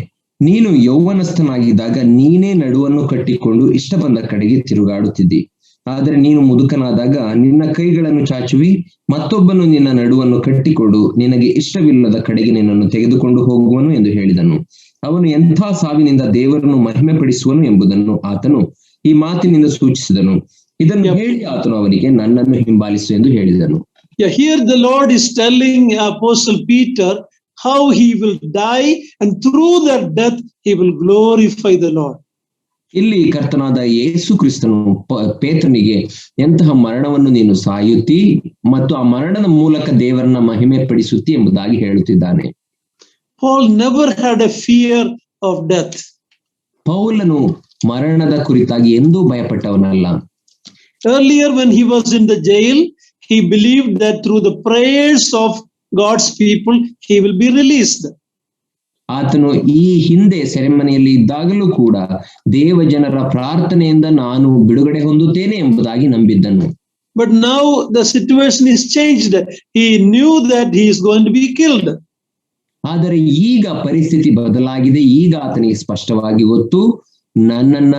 Speaker 2: ನೀನು ಯೌವನಸ್ಥನಾಗಿದ್ದಾಗ ನೀನೇ ನಡುವನ್ನು ಕಟ್ಟಿಕೊಂಡು ಇಷ್ಟ ಬಂದ ಕಡೆಗೆ ತಿರುಗಾಡುತ್ತಿದ್ದಿ. ಆದರೆ ನೀನು ಮುದುಕನಾದಾಗ ನಿನ್ನ ಕೈಗಳನ್ನು ಚಾಚುವಿ, ಮತ್ತೊಬ್ಬನು ನಿನ್ನ ನಡುವನ್ನು ಕಟ್ಟಿಕೊಂಡು ನಿನಗೆ ಇಷ್ಟವಿಲ್ಲದ ಕಡೆಗೆ ನಿನ್ನನ್ನು ತೆಗೆದುಕೊಂಡು ಹೋಗುವನು ಎಂದು ಹೇಳಿದನು. ಅವನು ಎಂಥ ಸಾವಿನಿಂದ ದೇವರನ್ನು ಮಹಿಮೆ ಪಡಿಸುವನು ಎಂಬುದನ್ನು ಆತನು ಈ ಮಾತಿನಿಂದ ಸೂಚಿಸಿದನು. ಇದನ್ನು ಹೇಳಿ ಆತನು ಅವನಿಗೆ, ನನ್ನನ್ನು ಹಿಂಬಾಲಿಸು ಎಂದು ಹೇಳಿದನು.
Speaker 1: Here the Lord is telling Apostle Peter how he will die, and through that death he will glorify the Lord.
Speaker 2: ಇಲ್ಲಿ ಕರ್ತನಾದ ಯೇಸು ಕ್ರಿಸ್ತನು ಪೇತ್ರನಿಗೆ ಎಂತಹ ಮರಣವನ್ನು ನೀನು ಸಾಯುತ್ತಿ ಮತ್ತು ಆ ಮರಣದ ಮೂಲಕ ದೇವರನ್ನ ಮಹಿಮೆ ಪಡಿಸುತ್ತಿ ಎಂಬುದಾಗಿ ಹೇಳುತ್ತಿದ್ದಾನೆ.
Speaker 1: Paul never had a fear of death.
Speaker 2: ಪೌಲನು ಮರಣದ ಕುರಿತಾಗಿ ಎಂದೂ ಭಯಪಟ್ಟವನಲ್ಲ.
Speaker 1: Earlier when he was in the jail, he believed that through the prayers of God's people he will be released.
Speaker 2: ಆತನು ಈ ಹಿಂದೆ ಸೆರೆಮನೆಯಲ್ಲಿ ಇದ್ದಾಗಲೂ ಕೂಡ ದೇವ ಜನರ ಪ್ರಾರ್ಥನೆಯಿಂದ ನಾನು ಬಿಡುಗಡೆ ಹೊಂದುತ್ತೇನೆ ಎಂಬುದಾಗಿ ನಂಬಿದ್ದನು.
Speaker 1: But now the situation is changed. He knew that he is going to be killed.
Speaker 2: ಆದರೆ ಈಗ ಪರಿಸ್ಥಿತಿ ಬದಲಾಗಿದೆ. ಈಗ ಆತನಿಗೆ ಸ್ಪಷ್ಟವಾಗಿ ಗೊತ್ತು, ನನ್ನನ್ನ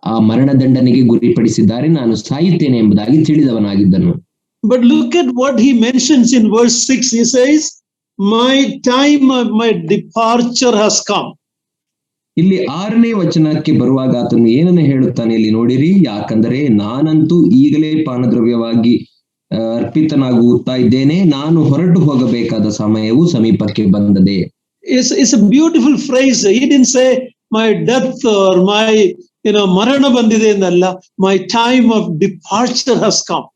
Speaker 2: ಆ ಮರಣದಂಡನೆಗೆ ಗುರಿಪಡಿಸಿದ್ದಾರೆ, ನಾನು ಸಾಯುತ್ತೇನೆ ಎಂಬುದಾಗಿ ತಿಳಿದವನಾಗಿದ್ದನು.
Speaker 1: But look at what he mentions in verse 6. He says, my time of my departure has come.
Speaker 2: ಇಲ್ಲಿ 6ನೇ ವಚನಕ್ಕೆ ಬರುವಾಗ ಆತನು ಏನನ್ನು ಹೇಳುತ್ತಾನೆ ಇಲ್ಲಿ ನೋಡಿರಿ, ಯಾಕಂದರೆ ನಾನಂತೂ ಈಗಲೇ ಪಾನದ್ರವ್ಯವಾಗಿ ಅರ್ಪಿತನಾಗುತ್ತಾ ಇದ್ದೇನೆ, ನಾನು ಹೊರಟು ಹೋಗಬೇಕಾದ ಸಮಯವು ಸಮೀಪಕ್ಕೆ ಬಂದದೆ.
Speaker 1: It's a beautiful phrase. He didn't say my death or my ಮರಣ ಬಂದಿದೆ ಎಂದಲ್ಲ, my time of departure has come.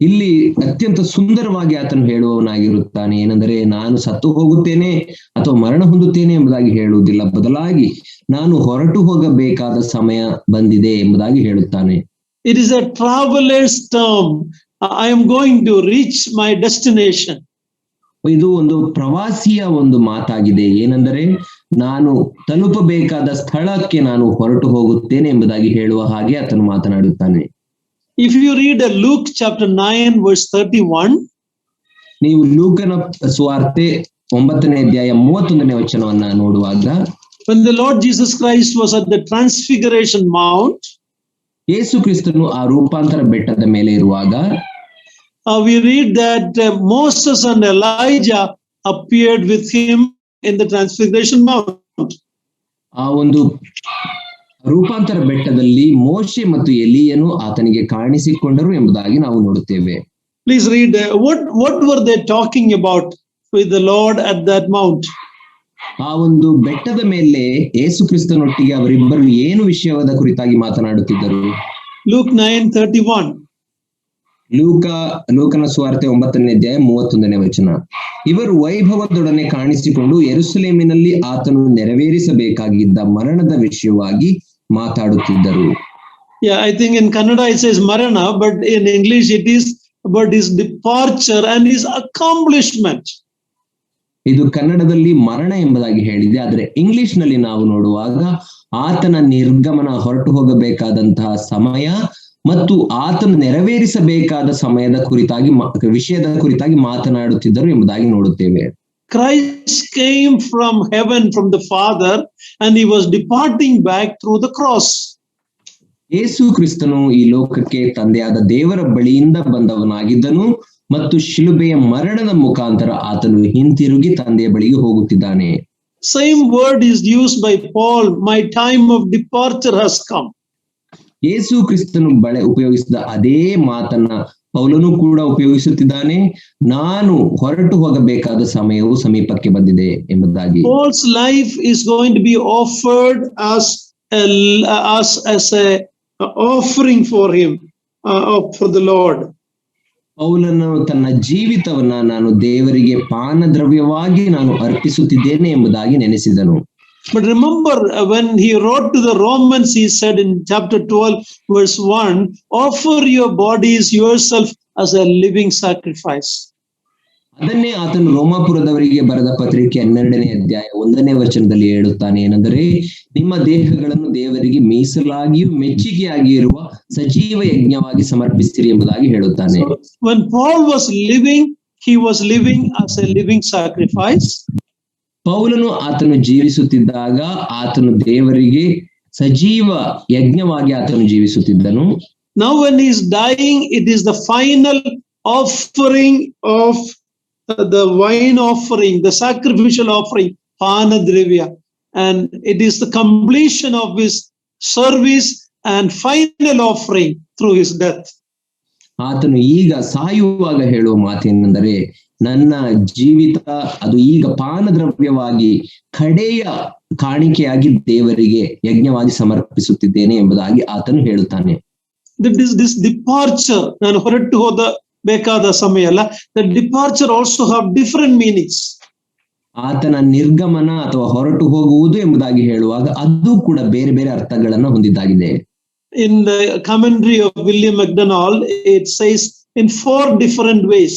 Speaker 2: ಇಲ್ಲಿ ಅತ್ಯಂತ ಸುಂದರವಾಗಿ ಆತನು ಹೇಳುವವನಾಗಿರುತ್ತಾನೆ. ಏನೆಂದರೆ ನಾನು ಸತ್ತು ಹೋಗುತ್ತೇನೆ ಅಥವಾ ಮರಣ ಹೊಂದುತ್ತೇನೆ ಎಂಬುದಾಗಿ ಹೇಳುವುದಿಲ್ಲ, ಬದಲಾಗಿ ನಾನು ಹೊರಟು ಹೋಗಬೇಕಾದ ಸಮಯ ಬಂದಿದೆ ಎಂಬುದಾಗಿ ಹೇಳುತ್ತಾನೆ.
Speaker 1: It is a traveler's term. I am going to reach my destination.
Speaker 2: ಇದು ಒಂದು ಪ್ರವಾಸಿಯ ಒಂದು ಮಾತಾಗಿದೆ. ಏನೆಂದರೆ ನಾನು ತಲುಪಬೇಕಾದ ಸ್ಥಳಕ್ಕೆ ನಾನು ಹೊರಟು ಹೋಗುತ್ತೇನೆ ಎಂಬುದಾಗಿ ಹೇಳುವ ಹಾಗೆ ಆತನು ಮಾತನಾಡುತ್ತಾನೆ.
Speaker 1: If you read Luke chapter 9 verse 31,
Speaker 2: ನೀವು ಲೂಕನ ಸುವಾರ್ತೆ 9ನೇ ಅಧ್ಯಾಯ 31ನೇ ವಚನವನ್ನ ನೋಡುವಾಗ,
Speaker 1: when the Lord Jesus Christ was at the Transfiguration Mount,
Speaker 2: ಯೇಸು ಕ್ರಿಸ್ತನು ಆ ರೂಪಾಂತರ ಬೆಟ್ಟದ ಮೇಲೆ ಇರುವಾಗ,
Speaker 1: we read that Moses and Elijah appeared with him in the Transfiguration Mount.
Speaker 2: ಆ ಒಂದು ರೂಪಾಂತರ ಬೆಟ್ಟದಲ್ಲಿ ಮೋಶೆ ಮತ್ತು ಎಲಿಯನು ಆತನಿಗೆ ಕಾಣಿಸಿಕೊಂಡರು ಎಂಬುದಾಗಿ ನಾವು ನೋಡುತ್ತೇವೆ.
Speaker 1: Please read what were they talking about with the Lord at that mount?
Speaker 2: ಆ ಒಂದು ಬೆಟ್ಟದ ಮೇಲೆ ಯೇಸು ಕ್ರಿಸ್ತನೊಟ್ಟಿಗೆ ಅವರಿಬ್ಬರು ಏನು ವಿಷಯವಾದ ಕುರಿತಾಗಿ ಮಾತನಾಡುತ್ತಿದ್ದರು?
Speaker 1: Luke 9:31.
Speaker 2: ಲೂಕನ ಸುವಾರ್ತೆ 9ನೇ ಅಧ್ಯಾಯ 31ನೇ ವಚನ. ಇವರು ವೈಭವದೊಡನೆ ಕಾಣಿಸಿಕೊಂಡು ಯೆರೂಸಲೇಮಿನಲ್ಲಿ ಆತನು ನೆರವೇರಿಸಬೇಕಾಗಿದ್ದ ಮರಣದ ವಿಷಯವಾಗಿ ಮಾತಾಡುತ್ತಿದ್ದರು.
Speaker 1: Yeah, I think in Kannada it says Marana, but in English it is about his departure and his accomplishment.
Speaker 2: ಇದು ಕನ್ನಡದಲ್ಲಿ ಮರಣ ಎಂಬುದಾಗಿ ಹೇಳಿದೆ, ಆದರೆ ಇಂಗ್ಲಿಷ್ ನಲ್ಲಿ ನಾವು ನೋಡುವಾಗ ಆತನ ನಿರ್ಗಮನ, ಹೊರಟು ಹೋಗಬೇಕಾದಂತಹ ಸಮಯ ಮತ್ತು ಆತನು ನೆರವೇರಿಸಬೇಕಾದ ಸಮಯದ ಕುರಿತಾಗಿ ವಿಷಯದ ಕುರಿತಾಗಿ ಮಾತನಾಡುತ್ತಿದ್ದರು ಎಂಬುದಾಗಿ ನೋಡುತ್ತೇವೆ.
Speaker 1: Christ came from heaven from the Father and he was departing back through the cross.
Speaker 2: ಯೇಸು ಕ್ರಿಸ್ತನು ಈ ಲೋಕಕ್ಕೆ ತಂದೆಯಾದ ದೇವರ ಬಳಿಯಿಂದ ಬಂದವನಾಗಿದ್ದನು ಮತ್ತು ಶಿಲುಬೆಯ ಮರಣದ ಮುಖಾಂತರ ಆತನು ಹಿಂತಿರುಗಿ ತಂದೆಯ ಬಳಿಗೆ ಹೋಗುತ್ತಿದ್ದಾನೆ.
Speaker 1: Same word is used by Paul, my time of departure has come.
Speaker 2: ಯೇಸು ಕ್ರಿಸ್ತನು ಉಪಯೋಗಿಸಿದ ಅದೇ ಮಾತನ್ನ ಪೌಲನು ಕೂಡ ಉಪಯೋಗಿಸುತ್ತಿದ್ದಾನೆ, ನಾನು ಹೊರಟು ಹೋಗಬೇಕಾದ ಸಮಯವು ಸಮೀಪಕ್ಕೆ ಬಂದಿದೆ ಎಂಬುದಾಗಿ.
Speaker 1: Paul's life is going to be offered as a offering for him, for the Lord.
Speaker 2: ಪೌಲನು ತನ್ನ ಜೀವಿತವನ್ನ ನಾನು ದೇವರಿಗೆ ಪಾನ ದ್ರವ್ಯವಾಗಿ ನಾನು ಅರ್ಪಿಸುತ್ತಿದ್ದೇನೆ ಎಂಬುದಾಗಿ ನೆನೆಸಿದನು.
Speaker 1: But remember, when he wrote to the Romans, he said in chapter 12, verse 1, offer your bodies yourself as a living sacrifice.
Speaker 2: ಅದನ್ನೇ ಆತನು ರೋಮಾಪುರದವರಿಗೆ ಬರೆದ ಪತ್ರಿಕೆ 12ನೇ ಅಧ್ಯಾಯ 1ನೇ ವಚನದಲ್ಲಿ ಹೇಳುತ್ತಾನೆ, ಏನೆಂದರೆ ನಿಮ್ಮ ದೇಹಗಳನ್ನು ದೇವರಿಗೆ ಮೀಸಲಾಗಿಯೂ ಮೆಚ್ಚುಗೆಯಾಗಿಯೂ ಇರುವ ಸಜೀವ ಯಜ್ಞವಾಗಿ ಸಮರ್ಪಿಸಿರಿ ಎಂಬುದಾಗಿ ಹೇಳುತ್ತಾನೆ.
Speaker 1: So, when Paul was living, he was living as a living sacrifice.
Speaker 2: ಪೌಲನು ಆತನು ಜೀವಿಸುತ್ತಿದ್ದಾಗ ಆತನು ದೇವರಿಗೆ ಸಜೀವ ಯಜ್ಞವಾಗಿ ಆತನು ಜೀವಿಸುತ್ತಿದ್ದನು.
Speaker 1: Now when he is dying, it is the final offering of the wine offering, the sacrificial offering, Panadravya, and it is the completion of his service and final offering through his death.
Speaker 2: ಆತನು ಈಗ ಸಾಯುವಾಗ ಹೇಳುವ ಮಾತೇನೆಂದರೆ, ನನ್ನ ಜೀವಿತ ಅದು ಈಗ ಪಾನದ್ರವ್ಯವಾಗಿ ಕಡೆಯ ಕಾಣಿಕೆಯಾಗಿ ದೇವರಿಗೆ ಯಜ್ಞವಾಗಿ ಸಮರ್ಪಿಸುತ್ತಿದ್ದೇನೆ ಎಂಬುದಾಗಿ ಆತನು ಹೇಳುತ್ತಾನೆ.
Speaker 1: This departure, ನಾನು ಹೊರಟು ಹೋಗಬೇಕಾದ ಸಮಯ ಅಲ್ಲ, the departure also have different meanings.
Speaker 2: ಆತನ ನಿರ್ಗಮನ ಅಥವಾ ಹೊರಟು ಹೋಗುವುದು ಎಂಬುದಾಗಿ ಹೇಳುವಾಗ ಅದು ಕೂಡ ಬೇರೆ ಬೇರೆ ಅರ್ಥಗಳನ್ನ ಹೊಂದಿದ್ದಾಗಿದೆ.
Speaker 1: In the commentary of William MacDonald, it says in 4 different ways.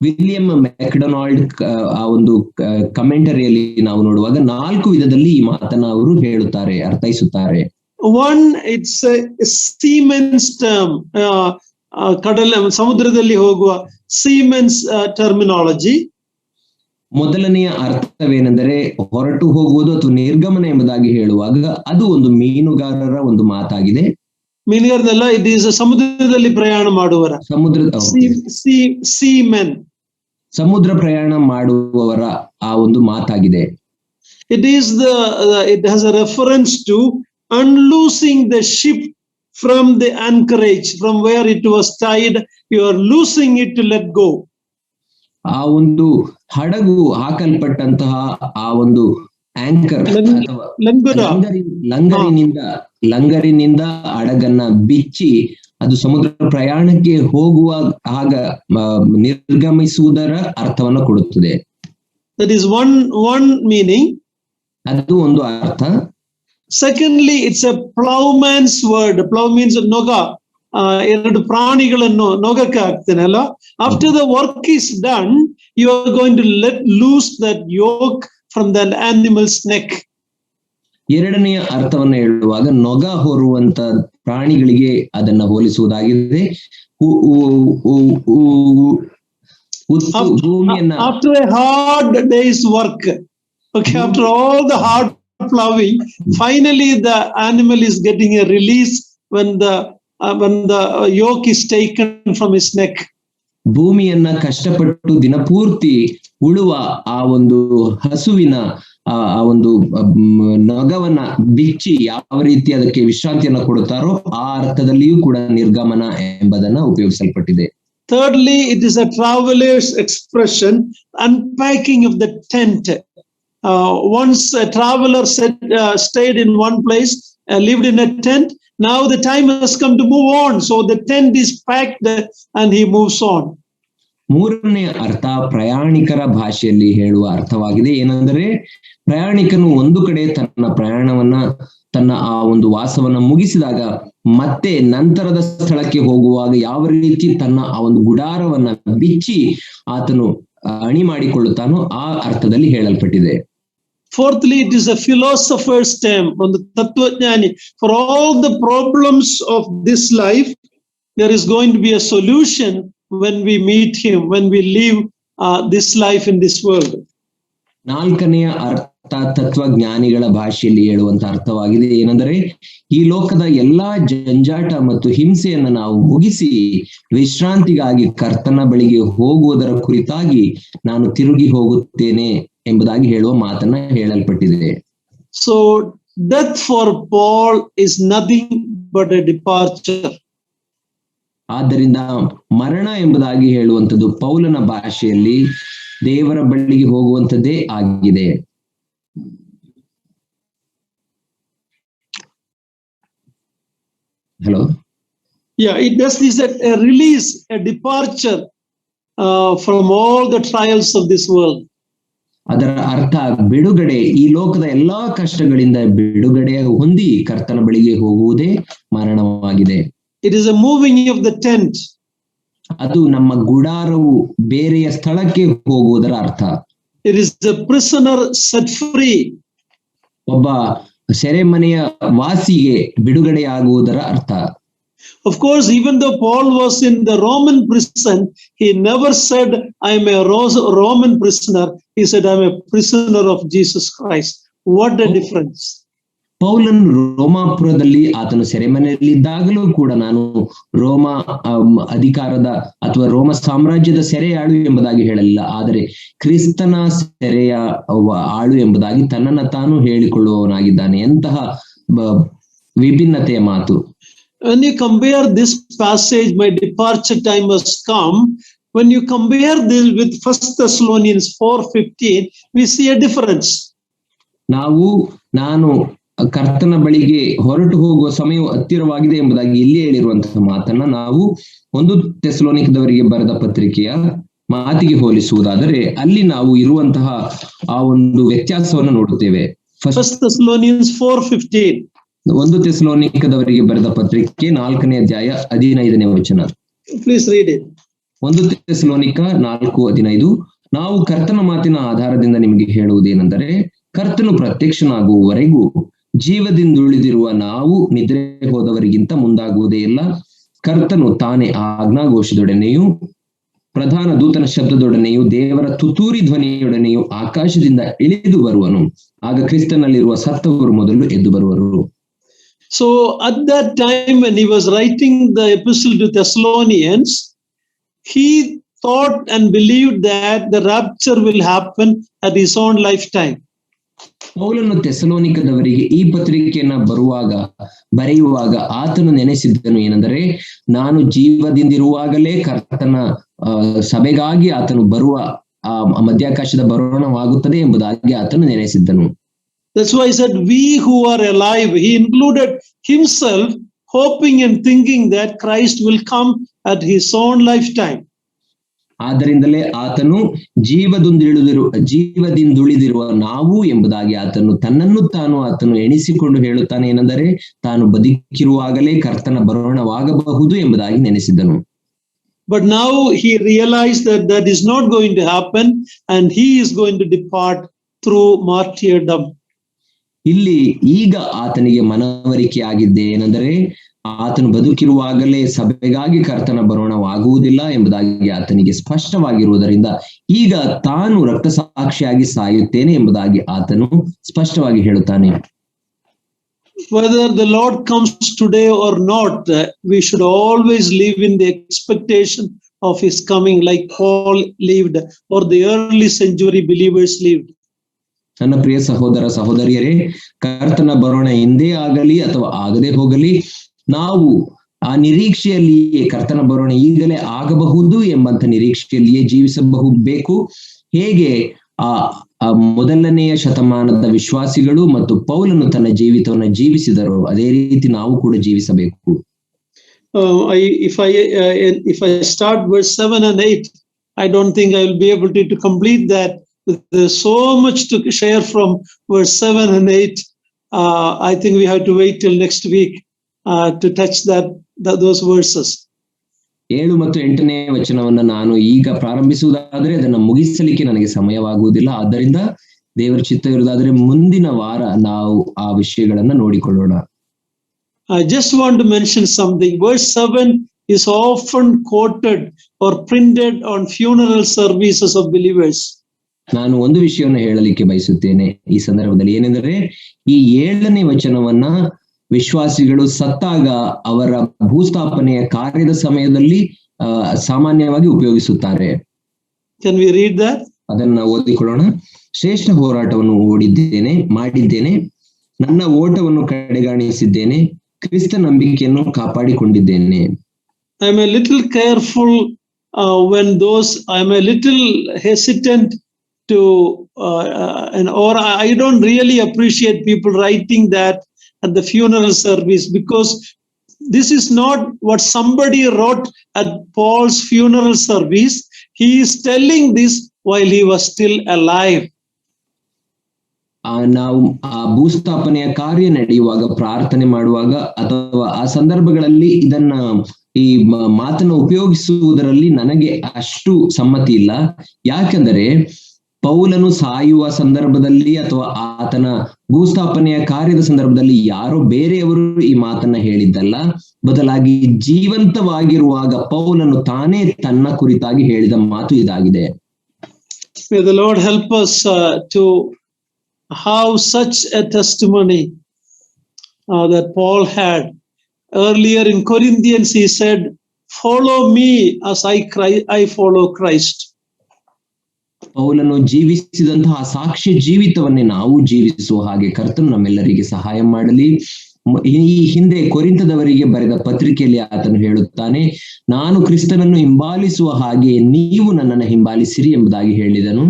Speaker 2: William McDonald ಆ ಒಂದು ಕಮೆಂಟರಿಯಲ್ಲಿ ನಾವು ನೋಡುವಾಗ 4 ವಿಧದಲ್ಲಿ ಈ ಮಾತನ್ನ ಅವರು ಹೇಳುತ್ತಾರೆ, ಅರ್ಥೈಸುತ್ತಾರೆ.
Speaker 1: One, it's a seaman's term, ಸಮುದ್ರದಲ್ಲಿ ಹೋಗುವ seaman's terminology.
Speaker 2: ಮೊದಲನೆಯ ಅರ್ಥವೇನೆಂದರೆ ಹೊರಟು ಹೋಗುವುದು ಅಥವಾ ನಿರ್ಗಮನ ಎಂಬುದಾಗಿ ಹೇಳುವಾಗ ಅದು ಒಂದು ಮೀನುಗಾರರ ಒಂದು ಮಾತಾಗಿದೆ.
Speaker 1: ಮೀನುಗಾರರಲ್ಲ, it is ಸಮುದ್ರದಲ್ಲಿ ಪ್ರಯಾಣ ಮಾಡುವವರ, seamen,
Speaker 2: ಸಮುದ್ರ ಪ್ರಯಾಣ ಮಾಡುವವರ ಆ ಒಂದು ಮಾತಾಗಿದೆ.
Speaker 1: It has a reference to unloosing the ship from the anchorage, from where it was tied, you are loosing it to let go.
Speaker 2: ಆ ಒಂದು ಹಡಗು ಹಾಕಲ್ಪಟ್ಟಂತಹ ಆ ಒಂದು ಆಂಕರ್ ಅಥವಾ ಲಂಗರಿನಿಂದ ಹಡಗನ್ನ ಬಿಚ್ಚಿ ಅದು ಸಮುದ್ರ ಪ್ರಯಾಣಕ್ಕೆ ಹೋಗುವ ಆಗ ನಿರ್ಗಮಿಸುವುದರ ಅರ್ಥವನ್ನು ಕೊಡುತ್ತದೆ.
Speaker 1: That is one meaning.
Speaker 2: ಅದು ಒಂದು ಅರ್ಥ.
Speaker 1: Secondly, it's a plowman's word. Plow means noga. ಎರಡು ಪ್ರಾಣಿಗಳನ್ನು ನೊಗಕ್ಕೆ ಹಾಕ್ತೇನೆ ಅಲ್ಲ. After the work is done, you are going to let loose that yoke from that animal's neck.
Speaker 2: ಎರಡನೆಯ ಅರ್ಥವನ್ನು ಹೇಳುವಾಗ ನೊಗ ಹೊರುವಂತ ಪ್ರಾಣಿಗಳಿಗೆ ಅದನ್ನ ಹೋಲಿಸುವುದಾಗಿದೆ. ಭೂಮಿಯನ್ನ
Speaker 1: After a hard day's work, okay, after all the hard plowing, finally the animal is getting a release when the yoke is taken from his neck.
Speaker 2: ಭೂಮಿಯನ್ನ ಕಷ್ಟಪಟ್ಟು ದಿನಪೂರ್ತಿ ಉಳುವ ಆ ಒಂದು ಹಸುವಿನ ಆ ಒಂದು ನೊಗವನ್ನ ಬಿಚ್ಚಿ ಯಾವ ರೀತಿ ಅದಕ್ಕೆ ವಿಶ್ರಾಂತಿಯನ್ನ ಕೊಡುತ್ತಾರೋ ಆ ಅರ್ಥದಲ್ಲಿಯೂ ಕೂಡ ನಿರ್ಗಮನ ಎಂಬುದನ್ನ ಉಪಯೋಗಿಸಲ್ಪಟ್ಟಿದೆ.
Speaker 1: Thirdly, it is a traveler's expression, unpacking of the tent. Once a traveler stayed in one place, lived in a tent. Now the time has come to move on. So the tent is packed and he moves on.
Speaker 2: ಮೂರನೇ ಅರ್ಥ ಪ್ರಯಾಣಿಕರ ಭಾಷೆಯಲ್ಲಿ ಹೇಳುವ ಅರ್ಥವಾಗಿದೆ. ಏನಂದರೆ ಪ್ರಯಾಣಿಕನು ಒಂದು ಕಡೆ ತನ್ನ ಪ್ರಯಾಣವನ್ನ ತನ್ನ ಆ ಒಂದು ವಾಸವನ್ನ ಮುಗಿಸಿದಾಗ ಮತ್ತೆ ನಂತರದ ಸ್ಥಳಕ್ಕೆ ಹೋಗುವಾಗ ಯಾವ ರೀತಿ ತನ್ನ ಆ ಒಂದು ಗುಡಾರವನ್ನ ಬಿಚ್ಚಿ ಆತನು ಅಣಿ ಮಾಡಿಕೊಳ್ಳುತ್ತಾನೋ ಆ ಅರ್ಥದಲ್ಲಿ ಹೇಳಲ್ಪಟ್ಟಿದೆ.
Speaker 1: Fourthly, it is a philosopher's term, on the Tattvajnani. For all the problems of this life, there is going to be a solution when we meet him, when we live this life in this world.
Speaker 2: ನಾಲ್ಕನೆಯ ಅರ್ಥ ತತ್ವಜ್ಞಾನಿಗಳ ಭಾಷೆಯಲ್ಲಿ ಹೇಳುವಂತ ಅರ್ಥವಾಗಿದೆ. ಏನೆಂದರೆ ಈ ಲೋಕದ ಎಲ್ಲಾ ಜಂಜಾಟ ಮತ್ತು ಹಿಂಸೆಯನ್ನು ನಾವು ಮುಗಿಸಿ ವಿಶ್ರಾಂತಿಗಾಗಿ ಕರ್ತನ ಬಳಿಗೆ ಹೋಗುವುದರ ಕುರಿತಾಗಿ ನಾನು ತಿರುಗಿ ಹೋಗುತ್ತೇನೆ ಎಂಬುದಾಗಿ ಹೇಳುವ ಮಾತನ್ನ ಹೇಳಲ್ಪಟ್ಟಿದೆ.
Speaker 1: So death for Paul is nothing but a departure.
Speaker 2: ಆದ್ದರಿಂದ ಮರಣ ಎಂಬುದಾಗಿ ಹೇಳುವಂಥದ್ದು ಪೌಲನ ಭಾಷೆಯಲ್ಲಿ ದೇವರ ಬಳಿಗೆ ಹೋಗುವಂಥದ್ದೇ ಆಗಿದೆ. Hello?
Speaker 1: Yeah, it does is a release, a departure from all the trials of this world.
Speaker 2: ಅದರ ಅರ್ಥ ಬಿಡುಗಡೆ, ಈ ಲೋಕದ ಎಲ್ಲಾ ಕಷ್ಟಗಳಿಂದ ಬಿಡುಗಡೆ ಹೊಂದಿ ಕರ್ತನ ಬಳಿಗೆ ಹೋಗುವುದೇ ಮರಣವಾಗಿದೆ.
Speaker 1: It is a moving of the tent.
Speaker 2: ಅದು ನಮ್ಮ ಗುಡಾರವು ಬೇರೆಯ ಸ್ಥಳಕ್ಕೆ ಹೋಗುವುದರ ಅರ್ಥ.
Speaker 1: It is the prisoner set free.
Speaker 2: ಒಬ್ಬ ಸೆರೆಮನೆಯ ವಾಸಿಗೆ ಬಿಡುಗಡೆಯಾಗುವುದರ ಅರ್ಥ.
Speaker 1: Of course, even though Paul was in the Roman prison, he never said, I am a Roman prisoner. He said, I am a prisoner of Jesus Christ. What a difference.
Speaker 2: ಪೌಲನ್ ರೋಮಾಪುರದಲ್ಲಿ ಆತನು ಸೆರೆಮನೆಯಲ್ಲಿದ್ದಾಗಲೂ ಕೂಡ ನಾನು ರೋಮ ಅಧಿಕಾರದ ಅಥವಾ ರೋಮ ಸಾಮ್ರಾಜ್ಯದ ಸೆರೆಯಾಳು ಎಂಬುದಾಗಿ ಹೇಳಲಿಲ್ಲ, ಆದರೆ ಕ್ರಿಸ್ತನ ಸೆರೆಯ ಆಳು ಎಂಬುದಾಗಿ ತನ್ನನ್ನು ತಾನು ಹೇಳಿಕೊಳ್ಳುವವನಾಗಿದ್ದಾನೆ. ಎಂತಹ ವಿಭಿನ್ನತೆಯ ಮಾತು.
Speaker 1: When you compare this passage, my departure time has come, when you compare this with 1 Thessalonians 4:15, we see a difference.
Speaker 2: ನಾನು ಕರ್ತನ ಬಳಿಗೆ ಹೊರಟು ಹೋಗುವ ಸಮಯವು ಹತ್ತಿರವಾಗಿದೆ ಎಂಬುದಾಗಿ ಇಲ್ಲಿ ಹೇಳಿರುವಂತಹ ಮಾತನ್ನ ನಾವು 1 ಥೆಸಲೋನಿಕದವರಿಗೆ ಬರೆದ ಪತ್ರಿಕೆಯ ಮಾತಿಗೆ ಹೋಲಿಸುವುದಾದರೆ ಅಲ್ಲಿ ನಾವು ಇರುವಂತಹ ಆ ಒಂದು ವ್ಯತ್ಯಾಸವನ್ನು ನೋಡುತ್ತೇವೆ.
Speaker 1: 1 Thessalonians 4:15.
Speaker 2: 1 ಥೆಸಲೋನಿಕದವರಿಗೆ ಬರೆದ ಪತ್ರಿಕೆ 4ನೇ ಅಧ್ಯಾಯ 15ನೇ ವಚನ.
Speaker 1: Please read it.
Speaker 2: 1 ಥೆಸಲೋನಿಕ 4:15. ನಾವು ಕರ್ತನ ಮಾತಿನ ಆಧಾರದಿಂದ ನಿಮಗೆ ಹೇಳುವುದೇನೆಂದರೆ, ಕರ್ತನು ಪ್ರತ್ಯಕ್ಷನಾಗುವವರೆಗೂ ಜೀವದಿಂದುಳಿದಿರುವ ನಾವು ನಿದ್ರೆ ಹೋದವರಿಗಿಂತ ಮುಂದಾಗುವುದೇ ಇಲ್ಲ. ಕರ್ತನು ತಾನೇ ಆಜ್ಞಾಘೋಷದೊಡನೆಯೂ ಪ್ರಧಾನ ದೂತನ ಶಬ್ದದೊಡನೆಯೂ ದೇವರ ತುತ್ತೂರಿ ಧ್ವನಿಯೊಡನೆಯೂ ಆಕಾಶದಿಂದ ಇಳಿದು ಬರುವನು. ಆಗ ಕ್ರಿಸ್ತನಲ್ಲಿರುವ ಸತ್ತವರು ಮೊದಲು ಎದ್ದು ಬರುವರು.
Speaker 1: So at that time when he was writing the epistle to Thessalonians, he thought and believed that the rapture will happen at his own lifetime.
Speaker 2: ಪೌಲನು ಥೆಸಲೋನಿಕದವರಿಗೆ ಈ ಪತ್ರಿಕೆಯನ್ನ ಬರೆಯುವಾಗ ಆತನು ನೆನೆಸಿದ್ದನು ಏನೆಂದರೆ, ನಾನು ಜೀವದಿಂದಿರುವಾಗಲೇ ಕರ್ತನ ಸಭೆಗಾಗಿ ಆತನು ಬರುವ ಮಧ್ಯಾಕಾಶದ ಬರೋಣವಾಗುತ್ತದೆ ಎಂಬುದಾಗಿ ಆತನು ನೆನೆಸಿದ್ದನು.
Speaker 1: That's why he said, we who are alive, he included himself, hoping and thinking that Christ will come at his own lifetime.
Speaker 2: ಆದ್ದರಿಂದಲೇ ಆತನು ಜೀವದಿಂದುಳಿದಿರುವ ನಾವು ಎಂಬುದಾಗಿ ತನ್ನನ್ನು ತಾನು ಎಣಿಸಿಕೊಂಡು ಹೇಳುತ್ತಾನೆ. ಏನೆಂದರೆ, ತಾನು ಬದುಕಿರುವಾಗಲೇ ಕರ್ತನ ಬರೋಣವಾಗಬಹುದು ಎಂಬುದಾಗಿ ನೆನೆಸಿದ್ದನು.
Speaker 1: But now he realized that is not going to happen and he is going to depart through martyrdom.
Speaker 2: ಇಲ್ಲಿ ಈಗ ಆತನಿಗೆ ಮನವರಿಕೆ ಆಗಿದ್ದೆ ಏನೆಂದರೆ ಆತನು ಬದುಕಿರುವಾಗಲೇ ಸಭೆಗಾಗಿ ಕರ್ತನ ಬರೋಣವಾಗುವುದಿಲ್ಲ ಎಂಬುದಾಗಿ ಆತನಿಗೆ ಸ್ಪಷ್ಟವಾಗಿರುವುದರಿಂದ ಈಗ ತಾನು ರಕ್ತಸಾಕ್ಷಿಯಾಗಿ ಸಾಯುತ್ತೇನೆ ಎಂಬುದಾಗಿ ಆತನು ಸ್ಪಷ್ಟವಾಗಿ ಹೇಳುತ್ತಾನೆ.
Speaker 1: Whether the Lord comes today or not, we should always live in the expectation of his coming, like Paul lived or the early century believers lived.
Speaker 2: ನನ್ನ ಪ್ರಿಯ ಸಹೋದರ ಸಹೋದರಿಯರೇ, ಕರ್ತನ ಬರೋಣ ಹಿಂದೆ ಆಗಲಿ ಅಥವಾ ಆಗದೆ ಹೋಗಲಿ, ನಾವು ಆ ನಿರೀಕ್ಷೆಯಲ್ಲಿಯೇ ಕರ್ತನ ಬರೋಣ ಈಗಲೇ ಆಗಬಹುದು ಎಂಬಂತ ನಿರೀಕ್ಷೆಯಲ್ಲಿಯೇ ಜೀವಿಸಬೇಕು. ಹೇಗೆ ಆ ಮೊದಲನೆಯ ಶತಮಾನದ ವಿಶ್ವಾಸಿಗಳು ಮತ್ತು ಪೌಲನು ತನ್ನ ಜೀವಿತವನ್ನು ಜೀವಿಸಿದರು, ಅದೇ ರೀತಿ ನಾವು ಕೂಡ ಜೀವಿಸಬೇಕು.
Speaker 1: If I start verse 7 and 8, I don't think I will be able to complete that. There's so much to share from verse 7 and 8. I think we have to wait till next week to touch those verses.
Speaker 2: 7 ಮತ್ತು 8ನೇ ವಚನವನ್ನ ನಾನು ಈಗ ಪ್ರಾರಂಭಿಸುವುದಾದ್ರೆ ಅದನ್ನ ಮುಗಿಸಲಿಕ್ಕೆ ನನಗೆ ಸಮಯವಾಗುವುದಿಲ್ಲ. ಆದ್ದರಿಂದ ದೇವರ ಚಿತ್ತ ಇರುವುದಾದ್ರೆ ಮುಂದಿನ ವಾರ ನಾವು ಆ ವಿಷಯಗಳನ್ನ ನೋಡಿಕೊಳ್ಳೋಣ.
Speaker 1: I just want to mention something. Verse 7 is often quoted or printed on funeral services of believers.
Speaker 2: ನಾನು ಒಂದು ವಿಷಯವನ್ನು ಹೇಳಲಿಕ್ಕೆ ಬಯಸುತ್ತೇನೆ ಈ ಸಂದರ್ಭದಲ್ಲಿ, ಏನೆಂದರೆ ಈ 7ನೇ ವಚನವನ್ನ ವಿಶ್ವಾಸಿಗಳು ಸತ್ತಾಗ ಅವರ ಭೂಸ್ಥಾಪನೆಯ ಕಾರ್ಯದ ಸಮಯದಲ್ಲಿ ಸಾಮಾನ್ಯವಾಗಿ ಉಪಯೋಗಿಸುತ್ತಾರೆ.
Speaker 1: Can we read that?
Speaker 2: ಅದನ್ನ ಓದಿಕೊಳ್ಳೋಣ. ಶ್ರೇಷ್ಠ ಹೋರಾಟವನ್ನು ಮಾಡಿದ್ದೇನೆ, ನನ್ನ ಓಟವನ್ನು ಕಡೆಗಾಣಿಸಿದ್ದೇನೆ, ಕ್ರಿಸ್ತ ನಂಬಿಕೆಯನ್ನು ಕಾಪಾಡಿಕೊಂಡಿದ್ದೇನೆ.
Speaker 1: I am a little careful I am a little hesitant to or I don't really appreciate people writing that at the funeral service, because this is not what somebody wrote at Paul's funeral service. He is telling this while he was still alive.
Speaker 2: ನಾವು ಆ ಭೂಸ್ಥಾಪನೆಯ ಕಾರ್ಯ ನಡೆಯುವಾಗ, ಪ್ರಾರ್ಥನೆ ಮಾಡುವಾಗ ಅಥವಾ ಆ ಸಂದರ್ಭಗಳಲ್ಲಿ ಇದನ್ನ ಈ ಮಾತನ್ನು ಉಪಯೋಗಿಸುವುದರಲ್ಲಿ ನನಗೆ ಅಷ್ಟು ಸಮ್ಮತಿ ಇಲ್ಲ. ಯಾಕೆಂದರೆ ಪೌಲನು ಸಾಯುವ ಸಂದರ್ಭದಲ್ಲಿ ಅಥವಾ ಆತನ ಭೂಸ್ಥಾಪನೆಯ ಕಾರ್ಯದ ಸಂದರ್ಭದಲ್ಲಿ ಯಾರೋ ಬೇರೆಯವರು ಈ ಮಾತನ್ನ ಹೇಳಿದ್ದಲ್ಲ, ಬದಲಾಗಿ ಜೀವಂತವಾಗಿರುವಾಗ ಪೌಲನು ತಾನೇ ತನ್ನ ಕುರಿತಾಗಿ ಹೇಳಿದ ಮಾತು ಇದಾಗಿದೆ.
Speaker 1: May the Lord help us to have such a testimony that Paul had. Earlier in Corinthians he said, "Follow me as I follow Christ."
Speaker 2: ಪೌಲನು ಜೀವಿಸಿದಂತಹ ಸಾಕ್ಷ್ಯ ಜೀವಿತವನ್ನೇ ನಾವು ಜೀವಿಸುವ ಹಾಗೆ ಕರ್ತನು ನಮ್ಮೆಲ್ಲರಿಗೆ ಸಹಾಯ ಮಾಡಲಿ. ಈ ಹಿಂದೆ ಕೊರಿಂಥದವರಿಗೆ ಬರೆದ ಪತ್ರಿಕೆಯಲ್ಲಿ ಆತನು ಹೇಳುತ್ತಾನೆ, ನಾನು ಕ್ರಿಸ್ತನನ್ನು ಹಿಂಬಾಲಿಸುವ ಹಾಗೆ ನೀವು ನನ್ನನ್ನು ಹಿಂಬಾಲಿಸಿರಿ ಎಂಬುದಾಗಿ ಹೇಳಿದನು.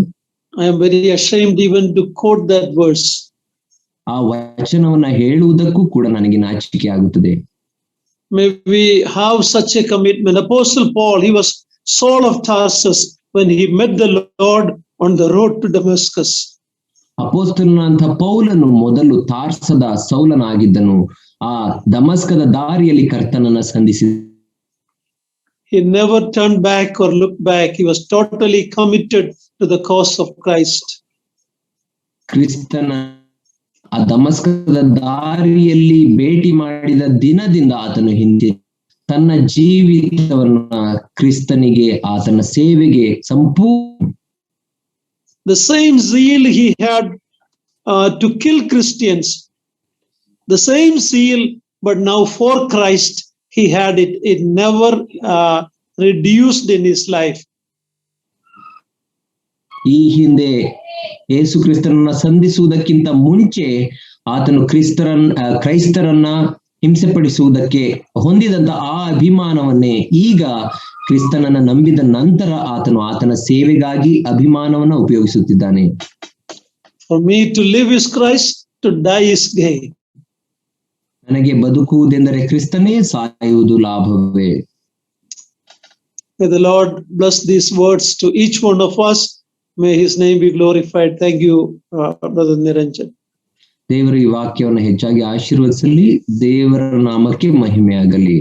Speaker 1: I am very ashamed even to quote that verse.
Speaker 2: ಆ ವಚನವನ್ನ ಹೇಳುವುದಕ್ಕೂ ಕೂಡ ನನಗೆ ನಾಚಿಕೆ ಆಗುತ್ತದೆ.
Speaker 1: May we have such a commitment. Apostle Paul, he was Saul of Tarsus when he met the Lord on the road to Damascus.
Speaker 2: ಅಪೊಸ್ತಲನಾದಂಥ ಪೌಲನು ಮೊದಲು ತಾರ್ಸದ ಸೌಲನಾಗಿದ್ದನು, ಆ ದಮಸ್ಕದ ದಾರಿಯಲ್ಲಿ ಕರ್ತನನ್ನ ಸಂಧಿಸಿದ.
Speaker 1: He never turned back or looked back. He was totally committed to the cause of Christ.
Speaker 2: ಕ್ರಿಸ್ತನ ಆ ದಮಸ್ಕದ ದಾರಿಯಲ್ಲಿ ಭೇಟಿ ಮಾಡಿದ ದಿನದಿಂದ ಆತನು ಹಿಂದೆ ತನ್ನ ಜೀವಿತವನ್ನ ಕ್ರಿಸ್ತನಿಗೆ, ಆತನ ಸೇವೆಗೆ ಸಂಪೂರ್ಣ.
Speaker 1: The same zeal he had to kill Christians, the same zeal, but now for Christ he had it. It never reduced in his life.
Speaker 2: ಈ ಹಿಂದೆ ಯೇಸು ಕ್ರಿಸ್ತನನ್ನ ಸಂಧಿಸುವುದಕ್ಕಿಂತ ಮುಂಚೆ ಆತನು ಕ್ರೈಸ್ತರನ್ನ ಹಿಂಸೆಪಡಿಸುವುದಕ್ಕೆ ಹೊಂದಿದಂತ ಆ ಅಭಿಮಾನವನ್ನೇ ಈಗ ಕ್ರಿಸ್ತನನ್ನ ನಂಬಿದ ನಂತರ ಆತನ ಸೇವೆಗಾಗಿ ಅಭಿಮಾನವನ್ನ ಉಪಯೋಗಿಸುತ್ತಿದ್ದಾನೆ.
Speaker 1: For me to live is Christ, to die is gain.
Speaker 2: ನನಗೆ ಬದುಕುವುದೆಂದರೆ ಕ್ರಿಸ್ತನೇ, ಸಾಯುವುದು ಲಾಭವೇ.
Speaker 1: May the Lord bless these words to each one of us. May his name be glorified. Thank you, Brother Niranjan.
Speaker 2: ದೇವರು ಈ ವಾಕ್ಯವನ್ನು ಹೆಚ್ಚಾಗಿ ಆಶೀರ್ವದಿಸಲಿ. ದೇವರ ನಾಮಕ್ಕೆ ಮಹಿಮೆಯಾಗಲಿ.